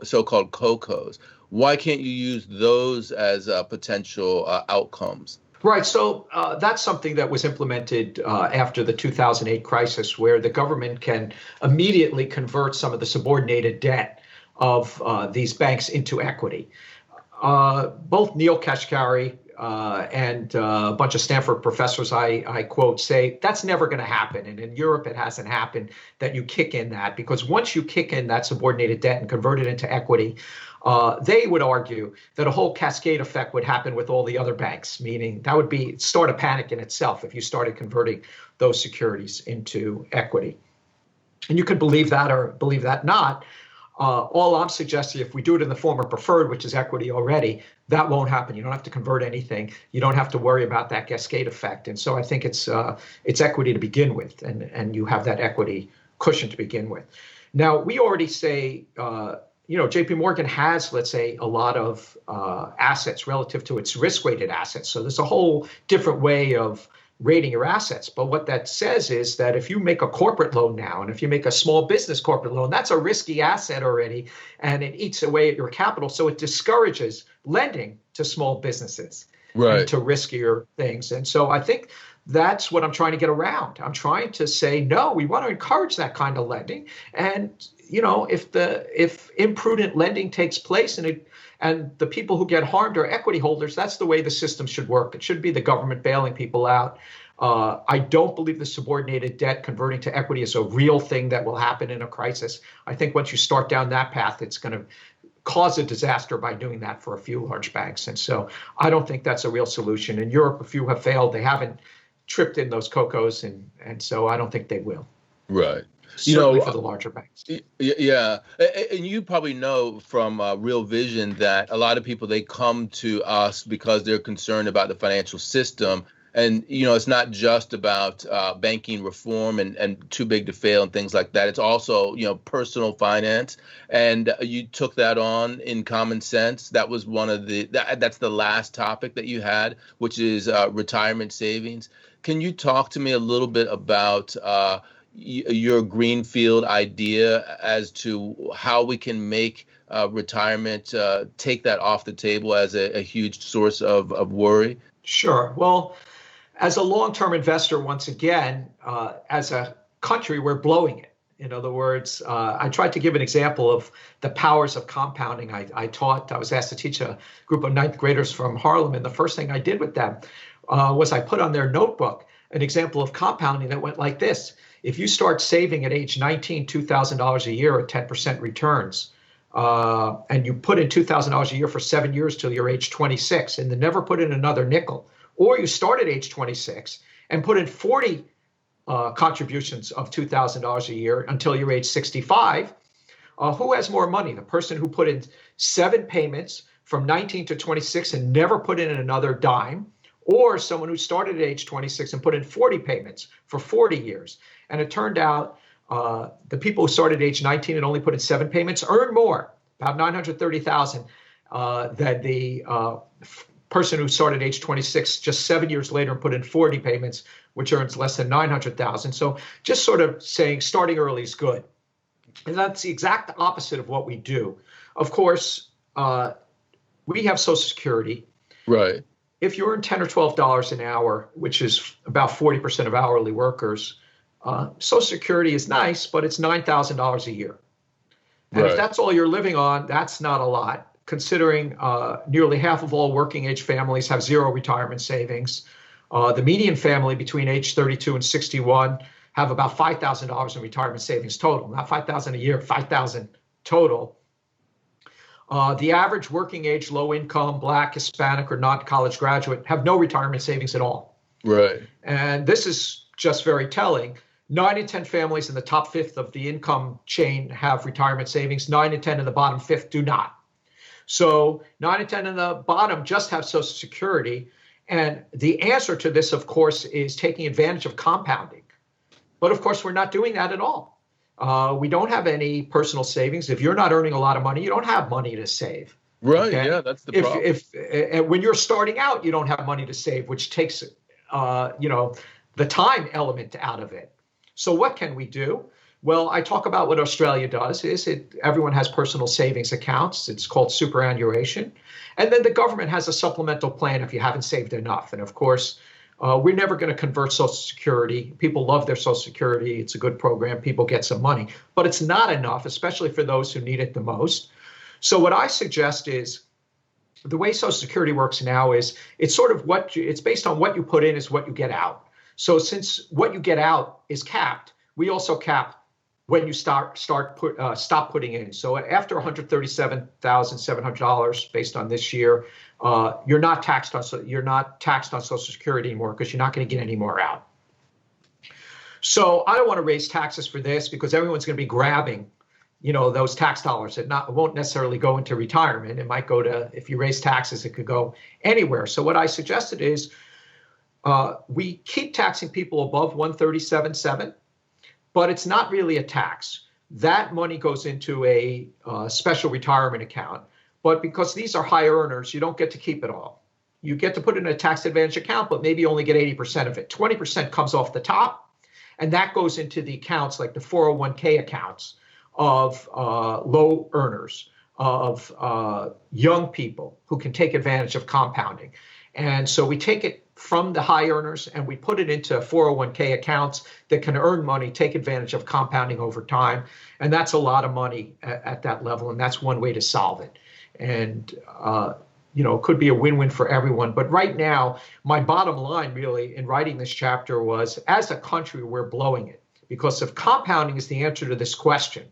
so-called COCOs. Why can't you use those as potential outcomes? Right. So that's something that was implemented after the 2008 crisis, where the government can immediately convert some of the subordinated debt of these banks into equity. Both Neil Kashkari and a bunch of Stanford professors I quote say that's never going to happen. And in Europe, it hasn't happened that you kick in that, because once you kick in that subordinated debt and convert it into equity, they would argue that a whole cascade effect would happen with all the other banks, meaning that would start a panic in itself if you started converting those securities into equity. And you could believe that or believe that not. All I'm suggesting, if we do it in the form of preferred, which is equity already, that won't happen. You don't have to convert anything. You don't have to worry about that cascade effect. And so I think it's equity to begin with, and you have that equity cushion to begin with. Now, we already say, JP Morgan has, let's say, a lot of assets relative to its risk-weighted assets. So there's a whole different way of rating your assets. But what that says is that if you make a corporate loan now, and if you make a small business corporate loan, that's a risky asset already, and it eats away at your capital. So it discourages lending to small businesses and to riskier things. And so I think that's what I'm trying to get around. I'm trying to say, no, we want to encourage that kind of lending. And, if imprudent lending takes place and the people who get harmed are equity holders, that's the way the system should work. It should be the government bailing people out. I don't believe the subordinated debt converting to equity is a real thing that will happen in a crisis. I think once you start down that path, it's going to cause a disaster by doing that for a few large banks. And so I don't think that's a real solution. In Europe, a few have failed. They haven't tripped in those cocos, and so I don't think they will. Right. Certainly for the larger banks. Yeah. And you probably know from Real Vision that a lot of people, they come to us because they're concerned about the financial system. And, it's not just about banking reform and too big to fail and things like that. It's also, personal finance. And you took that on in Common Sense. That was that's the last topic that you had, which is retirement savings. Can you talk to me a little bit about your greenfield idea as to how we can make retirement, take that off the table as a huge source of worry? Sure. Well, as a long-term investor, once again, as a country, we're blowing it. In other words, I tried to give an example of the powers of compounding. I was asked to teach a group of ninth graders from Harlem, and the first thing I did with them was I put on their notebook an example of compounding that went like this. If you start saving at age 19, $2,000 a year at 10% returns, and you put in $2,000 a year for 7 years till you're age 26, and then never put in another nickel, or you start at age 26 and put in 40 contributions of $2,000 a year until you're age 65, who has more money? The person who put in 7 payments from 19 to 26 and never put in another dime, or someone who started at age 26 and put in 40 payments for 40 years. And it turned out the people who started at age 19 and only put in 7 payments earn more, about $930,000, than the person who started at age 26 just 7 years later and put in 40 payments, which earns less than $900,000. So just sort of saying starting early is good. And that's the exact opposite of what we do. Of course, we have Social Security. Right. If you earn $10 or $12 an hour, which is about 40% of hourly workers, Social Security is nice, but it's $9,000 a year. And if that's all you're living on, that's not a lot, considering nearly half of all working age families have zero retirement savings. The median family between age 32 and 61 have about $5,000 in retirement savings total, not $5,000 a year, $5,000 total. The average working age, low income, Black, Hispanic, or non-college graduate have no retirement savings at all. Right. And this is just very telling. 9 in 10 families in the top fifth of the income chain have retirement savings. 9 in 10 in the bottom fifth do not. So 9 in 10 in the bottom just have Social Security. And the answer to this, of course, is taking advantage of compounding. But of course, we're not doing that at all. We don't have any personal savings. If you're not earning a lot of money, you don't have money to save. Right. Okay? Yeah, that's the problem. When you're starting out, you don't have money to save, which takes, the time element out of it. So what can we do? Well, I talk about what Australia does. Everyone has personal savings accounts. It's called superannuation. And then the government has a supplemental plan if you haven't saved enough. And of course, we're never going to convert Social Security. People love their Social Security. It's a good program. People get some money, but it's not enough, especially for those who need it the most. So what I suggest is the way Social Security works now is it's sort of it's based on what you put in is what you get out. So since what you get out is capped, we also cap when you stop putting in. So after $137,700 based on this year, you're not taxed on Social Security anymore because you're not going to get any more out. So I don't want to raise taxes for this because everyone's going to be grabbing, those tax dollars. It won't necessarily go into retirement. It might go to, if you raise taxes, it could go anywhere. So what I suggested is we keep taxing people above 137.7, but it's not really a tax. That money goes into a special retirement account. But because these are high earners, you don't get to keep it all. you get to put it in a tax advantage account, but maybe you only get 80% of it. 20% comes off the top, and that goes into the accounts like the 401k accounts of low earners, of young people who can take advantage of compounding. And so we take it from the high earners and we put it into 401k accounts that can earn money, take advantage of compounding over time. And that's a lot of money at that level. And that's one way to solve it. And, it could be a win-win for everyone. But right now, my bottom line really in writing this chapter was, as a country, we're blowing it. Because if compounding is the answer to this question,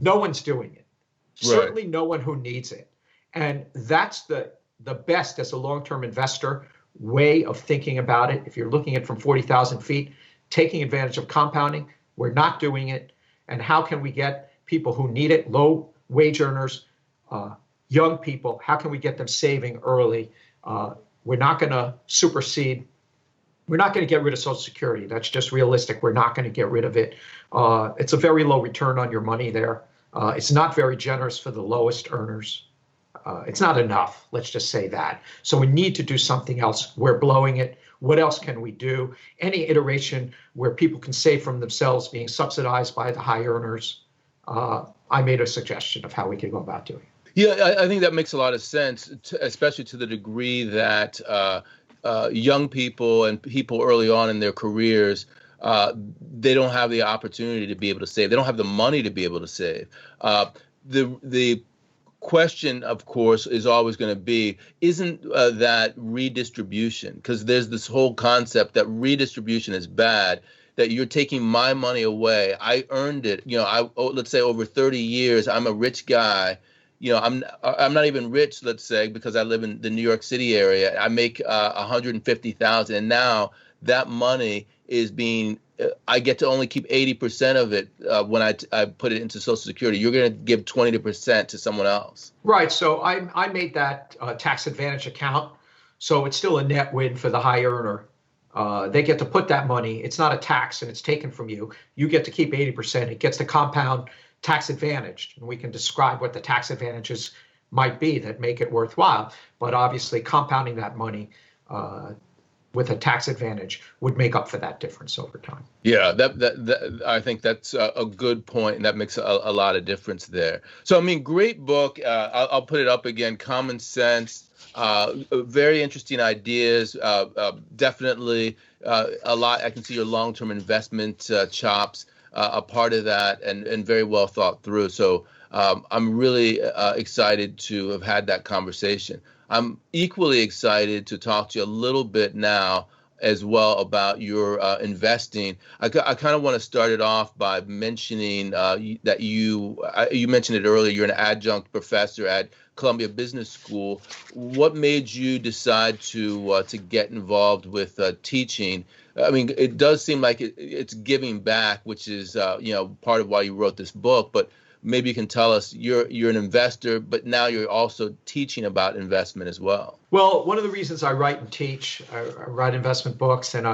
no one's doing it. Right. Certainly no one who needs it. And that's the best as a long-term investor way of thinking about it. If you're looking at it from 40,000 feet, taking advantage of compounding, we're not doing it. And how can we get people who need it, low wage earners, young people, how can we get them saving early? We're not going to supersede. We're not going to get rid of Social Security. That's just realistic. We're not going to get rid of it. It's a very low return on your money there. It's not very generous for the lowest earners. It's not enough. Let's just say that. So we need to do something else. We're blowing it. What else can we do? Any iteration where people can save from themselves being subsidized by the high earners. I made a suggestion of how we could go about doing it. Yeah, I think that makes a lot of sense, especially to the degree that young people and people early on in their careers, they don't have the opportunity to be able to save. They don't have the money to be able to save. The question, of course, is always going to be, isn't that redistribution? Because there's this whole concept that redistribution is bad, that you're taking my money away. I earned it. Let's say over 30 years, I'm a rich guy. I'm not even rich, let's say, because I live in the New York City area. I make $150,000, and now that money is being. I get to only keep 80% of it when I put it into Social Security. You're going to give 20% to someone else. Right. So I made that tax advantage account. So it's still a net win for the high earner. They get to put that money. It's not a tax and it's taken from you. You get to keep 80%. It gets to compound tax advantaged. And we can describe what the tax advantages might be that make it worthwhile. But obviously compounding that money with a tax advantage would make up for that difference over time. Yeah, that I think that's a good point, and that makes a lot of difference there. So, I mean, great book. I'll put it up again. Common Sense, very interesting ideas. Definitely a lot. I can see your long-term investment chops a part of that, and very well thought through. So, I'm really excited to have had that conversation. I'm equally excited to talk to you a little bit now as well about your investing. I kind of want to start it off by mentioning that you mentioned it earlier. You're an adjunct professor at Columbia Business School. What made you decide to get involved with teaching? I mean, it does seem like it's giving back, which is part of why you wrote this book. But maybe you can tell us, you're an investor, but now you're also teaching about investment as well. Well, one of the reasons I write and teach, I write investment books, and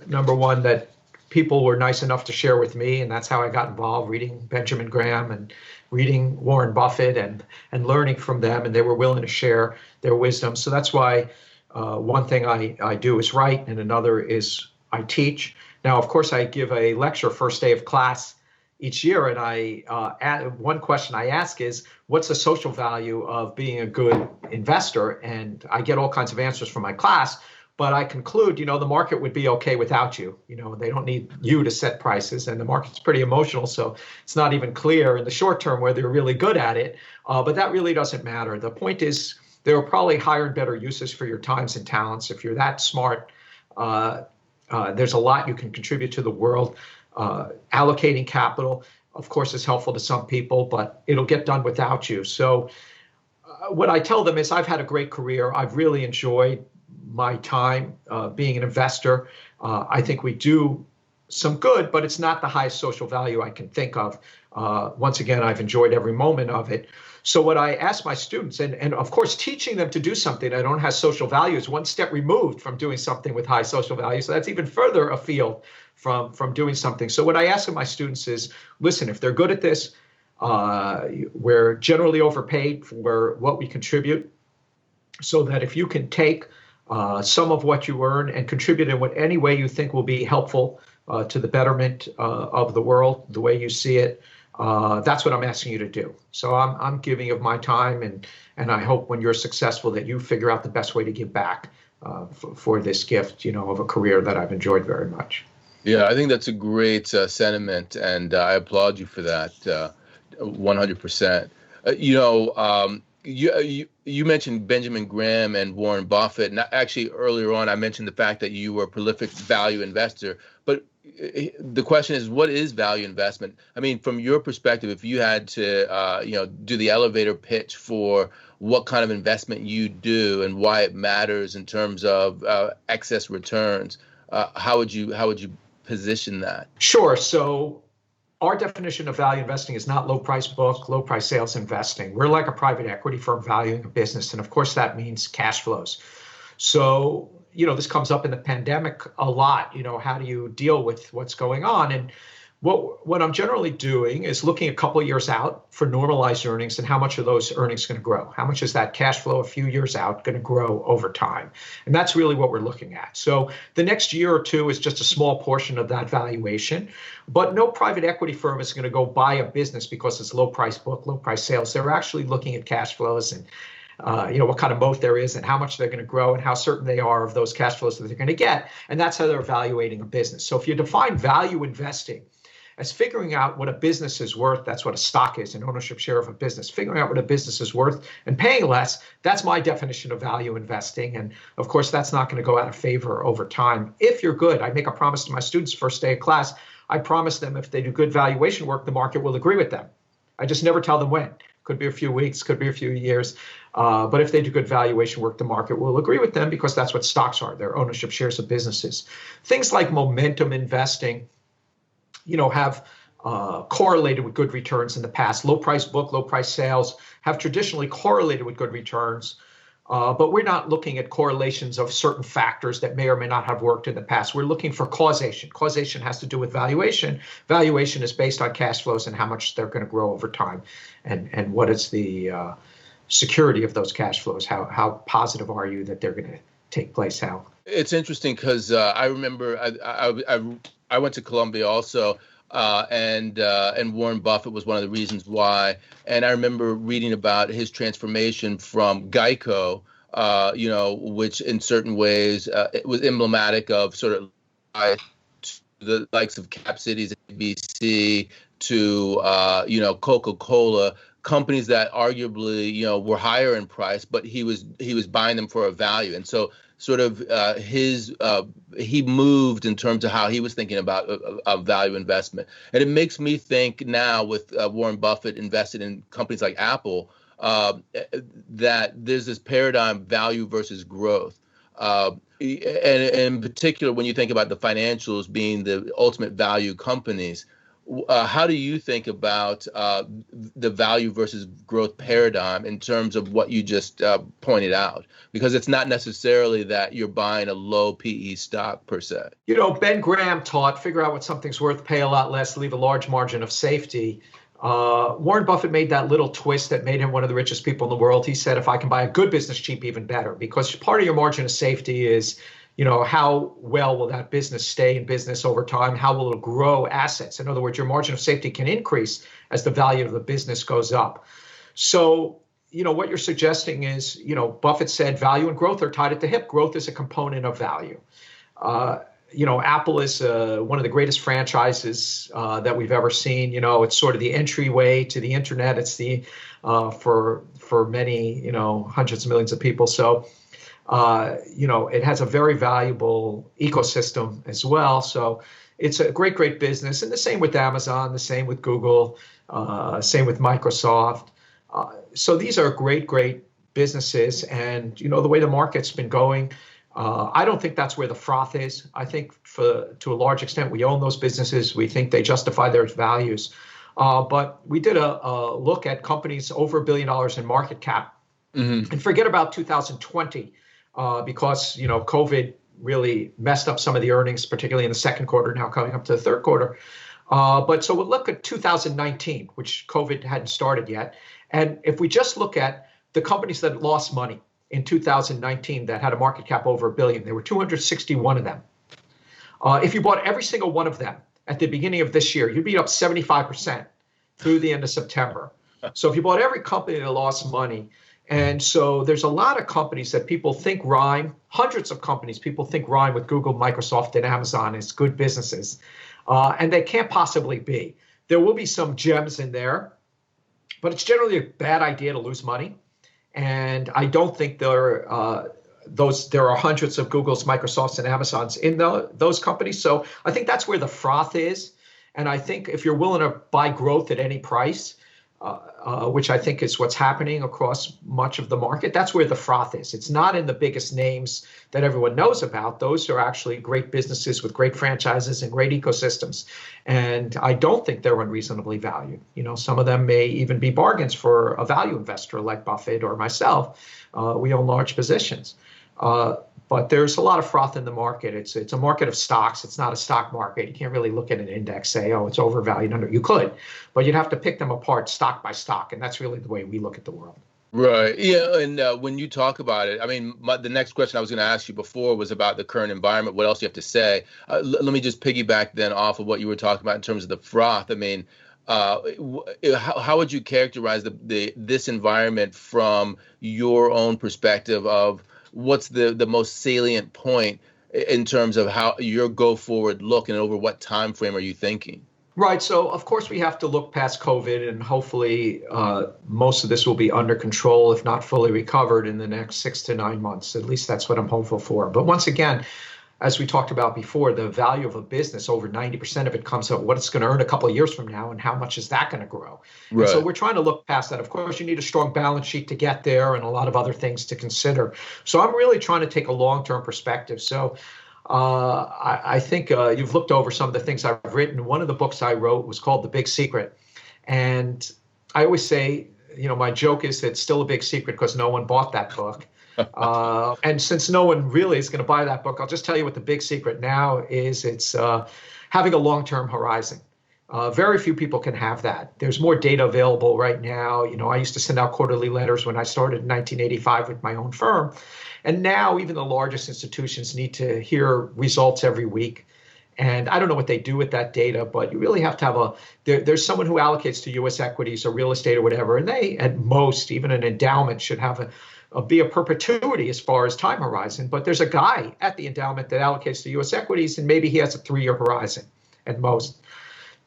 number one, that people were nice enough to share with me, and that's how I got involved, reading Benjamin Graham and reading Warren Buffett and learning from them, and they were willing to share their wisdom. So that's why one thing I do is write, and another is I teach. Now, of course, I give a lecture first day of class each year, and one question I ask is, what's the social value of being a good investor? And I get all kinds of answers from my class, but I conclude, the market would be okay without you. They don't need you to set prices, and the market's pretty emotional, so it's not even clear in the short term whether you're really good at it, but that really doesn't matter. The point is, there are probably higher and better uses for your times and talents. If you're that smart, there's a lot you can contribute to the world. Allocating capital, of course, is helpful to some people, but it'll get done without you. So what I tell them is, I've had a great career. I've really enjoyed my time being an investor. I think we do some good, but it's not the highest social value I can think of. Once again, I've enjoyed every moment of it. So what I ask my students, and of course, teaching them to do something that don't have social value is one step removed from doing something with high social value. So that's even further afield from doing something. So what I ask of my students is, listen, if they're good at this, we're generally overpaid for what we contribute. so that if you can take some of what you earn and contribute in any way you think will be helpful to the betterment of the world, the way you see it, that's what I'm asking you to do. So I'm giving of my time, and I hope when you're successful that you figure out the best way to give back for this gift, of a career that I've enjoyed very much. Yeah, I think that's a great sentiment, and I applaud you for that 100%. You mentioned Benjamin Graham and Warren Buffett, and actually earlier on I mentioned the fact that you were a prolific value investor. But the question is, what is value investment? I mean, from your perspective, if you had to, do the elevator pitch for what kind of investment you do and why it matters in terms of excess returns, how would you position that? Sure. So our definition of value investing is not low price book, low price sales investing. We're like a private equity firm valuing a business. And of course, that means cash flows. So, this comes up in the pandemic a lot. How do you deal with what's going on? And what I'm generally doing is looking a couple of years out for normalized earnings and how much of those earnings going to grow. How much is that cash flow a few years out going to grow over time? And that's really what we're looking at. So the next year or two is just a small portion of that valuation. But no private equity firm is going to go buy a business because it's low price book, low price sales. They're actually looking at cash flows and what kind of moat there is and how much they're going to grow and how certain they are of those cash flows that they're going to get. And that's how they're evaluating a business. So if you define value investing as figuring out what a business is worth, that's what a stock is, an ownership share of a business, figuring out what a business is worth and paying less, that's my definition of value investing. And of course, that's not going to go out of favor over time. If you're good, I make a promise to my students first day of class. I promise them if they do good valuation work, the market will agree with them. I just never tell them when. Could be a few weeks, could be a few years. But if they do good valuation work, the market will agree with them because that's what stocks are. They're ownership shares of businesses. Things like momentum investing, have correlated with good returns in the past. Low price book, low price sales have traditionally correlated with good returns. But we're not looking at correlations of certain factors that may or may not have worked in the past. We're looking for causation. Causation has to do with valuation. Valuation is based on cash flows and how much they're going to grow over time. And what is the security of those cash flows? How positive are you that they're going to take place? How? It's interesting because I remember I went to Columbia also, and Warren Buffett was one of the reasons why. And I remember reading about his transformation from Geico, which in certain ways it was emblematic of sort of the likes of Cap Cities, ABC, to Coca-Cola, companies that arguably were higher in price, but he was buying them for a value, and so sort of he moved in terms of how he was thinking about value investment. And it makes me think now with Warren Buffett invested in companies like Apple, that there's this paradigm value versus growth. And in particular, when you think about the financials being the ultimate value companies, how do you think about the value versus growth paradigm in terms of what you just pointed out? Because it's not necessarily that you're buying a low PE stock per se. Ben Graham taught, figure out what something's worth, pay a lot less, leave a large margin of safety. Warren Buffett made that little twist that made him one of the richest people in the world. He said, if I can buy a good business cheap, even better, because part of your margin of safety is how well will that business stay in business over time? How will it grow assets? In other words, your margin of safety can increase as the value of the business goes up. So, what you're suggesting is, Buffett said value and growth are tied at the hip. Growth is a component of value. Apple is one of the greatest franchises that we've ever seen. It's sort of the entryway to the internet. It's the for many, hundreds of millions of people. So, it has a very valuable ecosystem as well. So it's a great, great business. And the same with Amazon, the same with Google, same with Microsoft. So these are great, great businesses. And, the way the market's been going, I don't think that's where the froth is. I think to a large extent, we own those businesses. We think they justify their values. But we did a look at companies over $1 billion in market cap. Mm-hmm. And forget about 2020. Because, COVID really messed up some of the earnings, particularly in the second quarter, now coming up to the third quarter. But so we'll look at 2019, which COVID hadn't started yet. And if we just look at the companies that lost money, in 2019 that had a market cap over $1 billion. There were 261 of them. If you bought every single one of them at the beginning of this year, you'd be up 75% through the end of September. So if you bought every company that lost money, and so there's a lot of companies that people think rhyme, hundreds of companies people think rhyme with Google, Microsoft, and Amazon as good businesses, and they can't possibly be. There will be some gems in there, but it's generally a bad idea to lose money. And I don't think there are hundreds of Googles, Microsofts, and Amazons in those companies. So I think that's where the froth is. And I think if you're willing to buy growth at any price, which I think is what's happening across much of the market, that's where the froth is. It's not in the biggest names that everyone knows about. Those are actually great businesses with great franchises and great ecosystems. And I don't think they're unreasonably valued. Some of them may even be bargains for a value investor like Buffett or myself. We own large positions. But there's a lot of froth in the market. It's a market of stocks. It's not a stock market. You can't really look at an index, say, oh, it's overvalued. You could, but you'd have to pick them apart stock by stock. And that's really the way we look at the world. Right. Yeah. And when you talk about it, I mean, the next question I was going to ask you before was about the current environment. What else do you have to say? Let me just piggyback then off of what you were talking about in terms of the froth. I mean, how would you characterize this environment from your own perspective of what's the most salient point in terms of how your go forward look, and over what time frame are you thinking? Right. So, of course, we have to look past COVID, and hopefully most of this will be under control, if not fully recovered, in the next 6 to 9 months. At least that's what I'm hopeful for. But once again, as we talked about before, the value of a business, over 90% of it comes out what it's going to earn a couple of years from now, and how much is that going to grow. Right. So we're trying to look past that. Of course, you need a strong balance sheet to get there, and a lot of other things to consider. So I'm really trying to take a long-term perspective. So I think you've looked over some of the things I've written. One of the books I wrote was called The Big Secret. And I always say, my joke is it's still a big secret because no one bought that book. And since no one really is going to buy that book, I'll just tell you what the big secret now is. It's having a long-term horizon. Very few people can have that. There's more data available right now. I used to send out quarterly letters when I started in 1985 with my own firm. And now even the largest institutions need to hear results every week. And I don't know what they do with that data, but you really have to have there's someone who allocates to U.S. equities or real estate or whatever. And they, at most, even an endowment should have be a perpetuity as far as time horizon. But there's a guy at the endowment that allocates to U.S. equities, and maybe he has a 3-year horizon at most.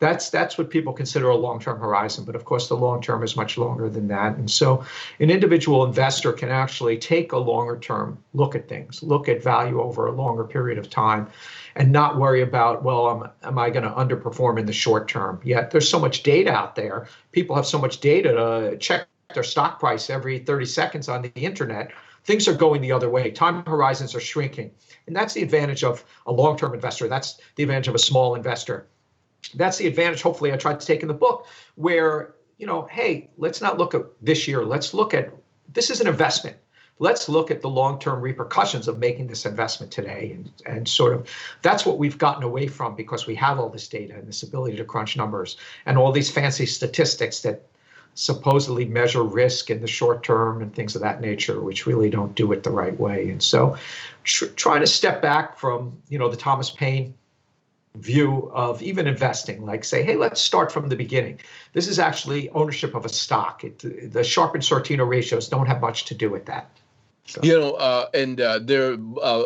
That's what people consider a long-term horizon. But of course, the long term is much longer than that. And so an individual investor can actually take a longer term look at things, look at value over a longer period of time, and not worry about, well, am I going to underperform in the short term? Yet there's so much data out there. People have so much data to check their stock price every 30 seconds on the internet. Things are going the other way. Time horizons are shrinking. And that's the advantage of a long-term investor. That's the advantage of a small investor. That's the advantage, hopefully, I tried to take in the book, where, hey, let's not look at this year. Let's look at, this is an investment. Let's look at the long-term repercussions of making this investment today. And sort of, that's what we've gotten away from, because we have all this data and this ability to crunch numbers and all these fancy statistics that supposedly measure risk in the short term and things of that nature, which really don't do it the right way. And so trying to step back from, the Thomas Paine view of even investing, like say, hey, let's start from the beginning. This is actually ownership of a stock. The Sharpe and Sortino ratios don't have much to do with that. So. There are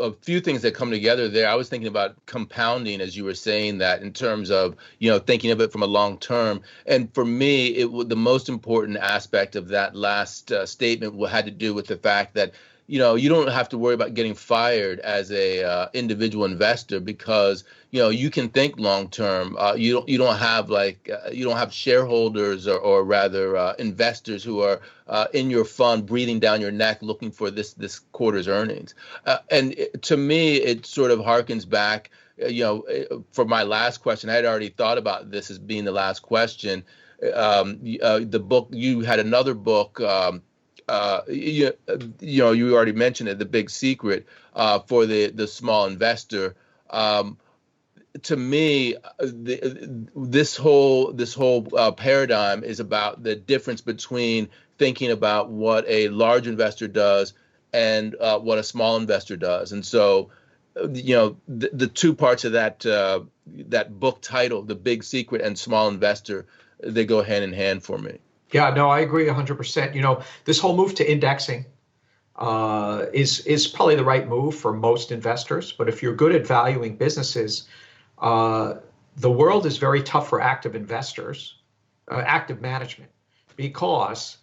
a few things that come together there. I was thinking about compounding, as you were saying that, in terms of, thinking of it from a long term. And for me, the most important aspect of that last statement had to do with the fact that, you don't have to worry about getting fired as a individual investor, because you can think long term. You don't have shareholders or rather investors who are in your fund breathing down your neck looking for this quarter's earnings. To me, it sort of harkens back. For my last question, I had already thought about this as being the last question. The book, you had another book. You already mentioned it, The Big Secret, for the small investor. To me, this whole paradigm is about the difference between thinking about what a large investor does and what a small investor does. And so, the two parts of that book title, The Big Secret and Small Investor, they go hand in hand for me. Yeah, no, I agree 100%. This whole move to indexing is probably the right move for most investors. But if you're good at valuing businesses, the world is very tough for active investors, active management, because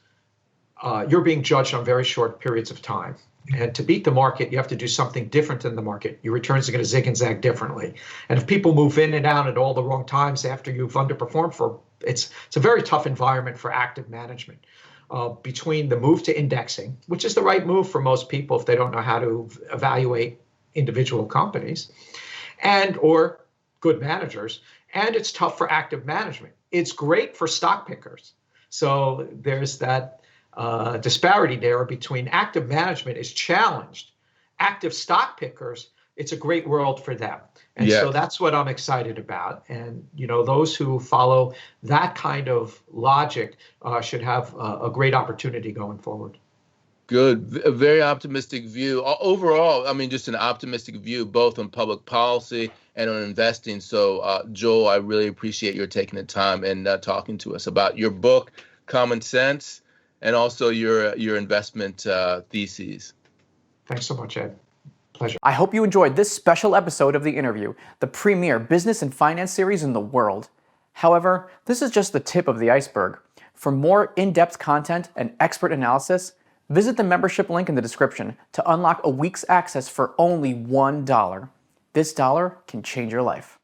you're being judged on very short periods of time. And to beat the market, you have to do something different than the market. Your returns are going to zig and zag differently. And if people move in and out at all the wrong times after you've underperformed it's a very tough environment for active management. Between the move to indexing, which is the right move for most people if they don't know how to evaluate individual companies, and or good managers, and it's tough for active management. It's great for stock pickers. So there's that disparity there between active management is challenged. Active stock pickers, it's a great world for them. And so that's what I'm excited about. And, those who follow that kind of logic should have a great opportunity going forward. Good. A very optimistic view. Overall, just an optimistic view, both on public policy and on investing. So, Joel, I really appreciate your taking the time and talking to us about your book, Common Sense, and also your investment theses. Thanks so much, Ed. Pleasure. I hope you enjoyed this special episode of The Interview, the premier business and finance series in the world. However, this is just the tip of the iceberg. For more in-depth content and expert analysis, visit the membership link in the description to unlock a week's access for only $1. This dollar can change your life.